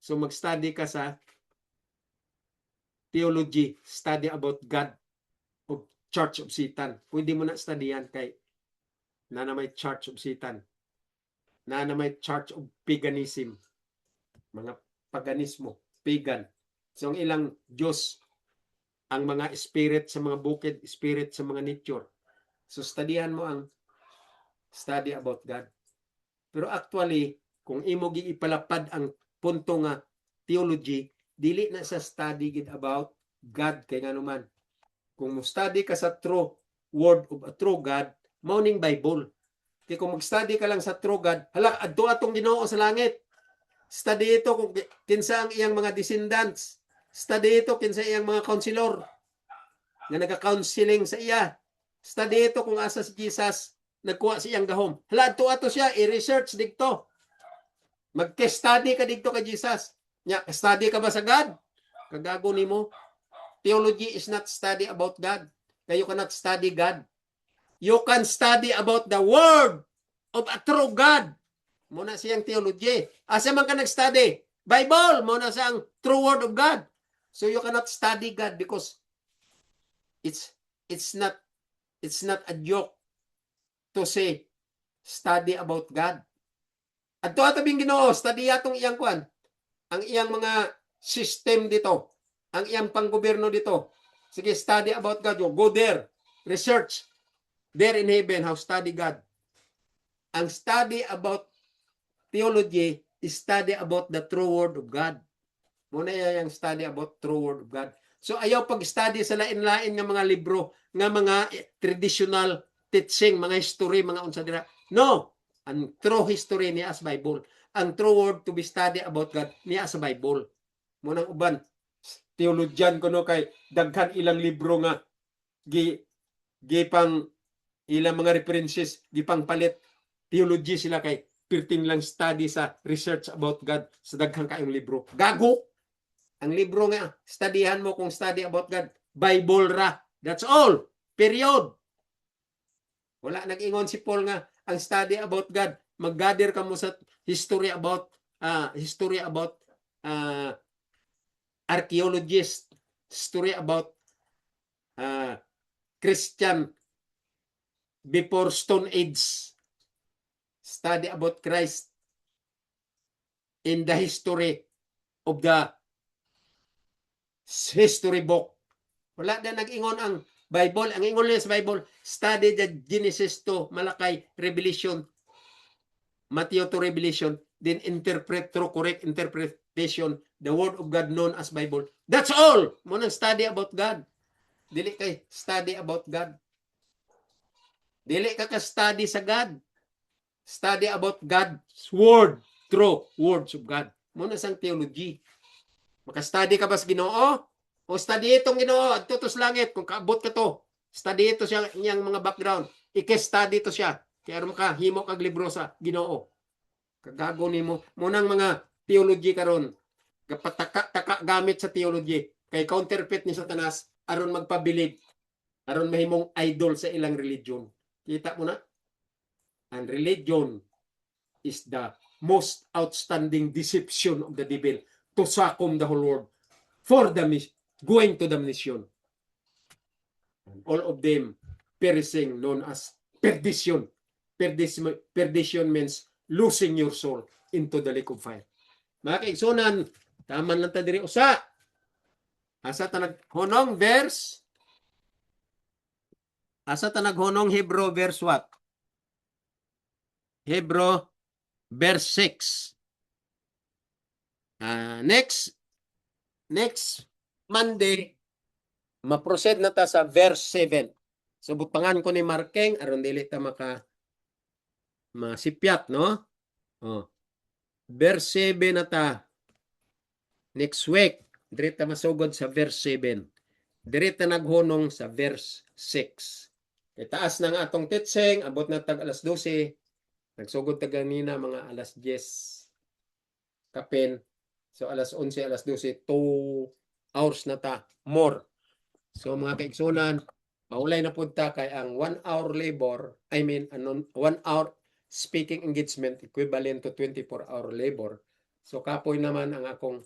So mag-study ka sa theology, study about God of Church of Satan. Pwede mo na studyan kay na may Church of Satan. Na may Church of Paganism. Mga paganismo, pagan. So ang ilang Diyos, ang mga spirit sa mga bukid, spirit sa mga nature. So studyan mo ang study about God. Pero actually, kung imo giipalapad ang punto nga theology, dili na sa study gid about God kay nganuman. Kung mo study ka sa true word of a true God, mao ning Bible. Kay kung mag-study ka lang sa true God, hala adto atong Ginoo sa langit. Study ito kung kinsa ang iyang mga descendants. Study ito kinsa iyang mga counselor nga naga-counseling sa iya. Study ito kung asa si Jesus nagkuha sa iyang gahom. Hala adto ato siya i-research dikto. Mag-study ka dikto kay Jesus. Nya, study ka ba sa God? Kagago nimo. Theology is not study about God. You cannot study God. You can study about the word of a true God. Muna siyang theology. Asa man ka nag-study? Bible. Muna siyang true word of God. So you cannot study God because it's not a joke to say study about God. At to atabing Ginoo, study atong iyang kwan. Ang iyang mga system dito, ang iyang panggobyerno dito. Sige, study about God. Go there. Research. There in heaven, how study God. ang study about theology is study about the true word of God. Muna yung study about true word of God. So ayaw pag-study sa lain-lain nga mga libro, nga mga traditional teaching, mga history, mga unsa dira. No, ang true history niya as Bible. Ang true word to be study about God niya as Bible. Munang uban, theologian ko no kay daghan ilang libro nga gipang ilang mga references gipang palit theology sila kay perting lang study sa research about God sa daghang kayong libro. Gago! Ang libro nga, studyhan mo kung study about God. Bible ra. That's all. Period. Wala nag-ingon si Paul nga, ang study about God, mag-gather ka mo sa history about archaeologist, history about Christian before Stone Age. Study about Christ in the history of the history book. Wala na nag-ingon ang Bible. Ang ingon niya sa Bible, study the Genesis to Malakay, Revelation, Matthew to Revelation, then interpret through correct interpretation the word of God known as Bible. That's all! Munang study about God. Dili kay study about God. Dili ka ka-study sa God. Study about God's word, true words of God. Muna sang theology. Maka-study ka ba sa Ginoo? O study itong Ginoo, adto to sa langit kung kaabot ka to. Study ito siya iyang mga background. Ike-study to siya. Kaya aron ka himo kag libro sa Ginoo. Kagago nimo munang mga theology karon. Kapataka-taka gamit sa theology kay counterfeit ni Satanas aron magpabilib, aron mahimong idol sa ilang religion. Kita mo na? Ang religion is the most outstanding deception of the devil to sakom the whole world for the going to damnation. And all of them perishing known as perdition. Perdition means losing your soul into the lake of fire. Mga kaigsunan, taman lang ta diri usa. Asa ta naghunong verse? Asa ta naghunong Hebrew verse what? Hebrew verse 6. Next Monday, ma-proceed na ta sa verse 7. So butangan ko ni Marking aron dili ta masipyat, no? Oh. Verse 7 na ta. Next week, diri ta masugod sa verse 7. Diri ta naghunong sa verse 6. Itaas ng atong teaching, abot na tag alas 12. Nagsugod ta ganina mga alas 10 kapin. So alas 11, alas 12, 2 hours na ta more. So mga kaigsunan, maulay na punta kay ang 1 hour labor, 1 hour speaking engagement equivalent to 24-hour labor. So kapoy naman ang akong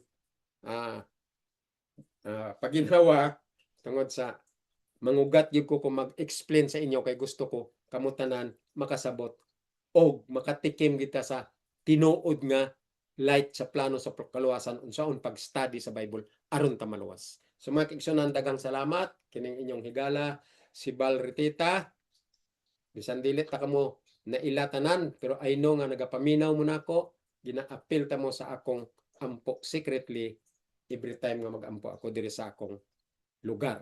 paginhawa tungod sa mangugat gyud ko kung mag-explain sa inyo kay gusto ko kamutanan makasabot o makatikim kita sa tinuod nga light sa plano sa kaluwasan unsaon pag-study sa Bible aron ta maluwas. So mga kaigsunan, daghang salamat kining inyong higala si Val Ritita. Bisan dili ta kamo nailatanan pero I know nga nagapaminaw mo nako, gina-appeal ta mo sa akong ampo secretly every time nga mag-ampo ako diri sa akong lugar.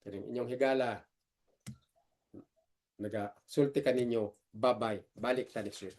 Kining inyong higala, naga-sulti ka ninyo, bye-bye, balik ta next week.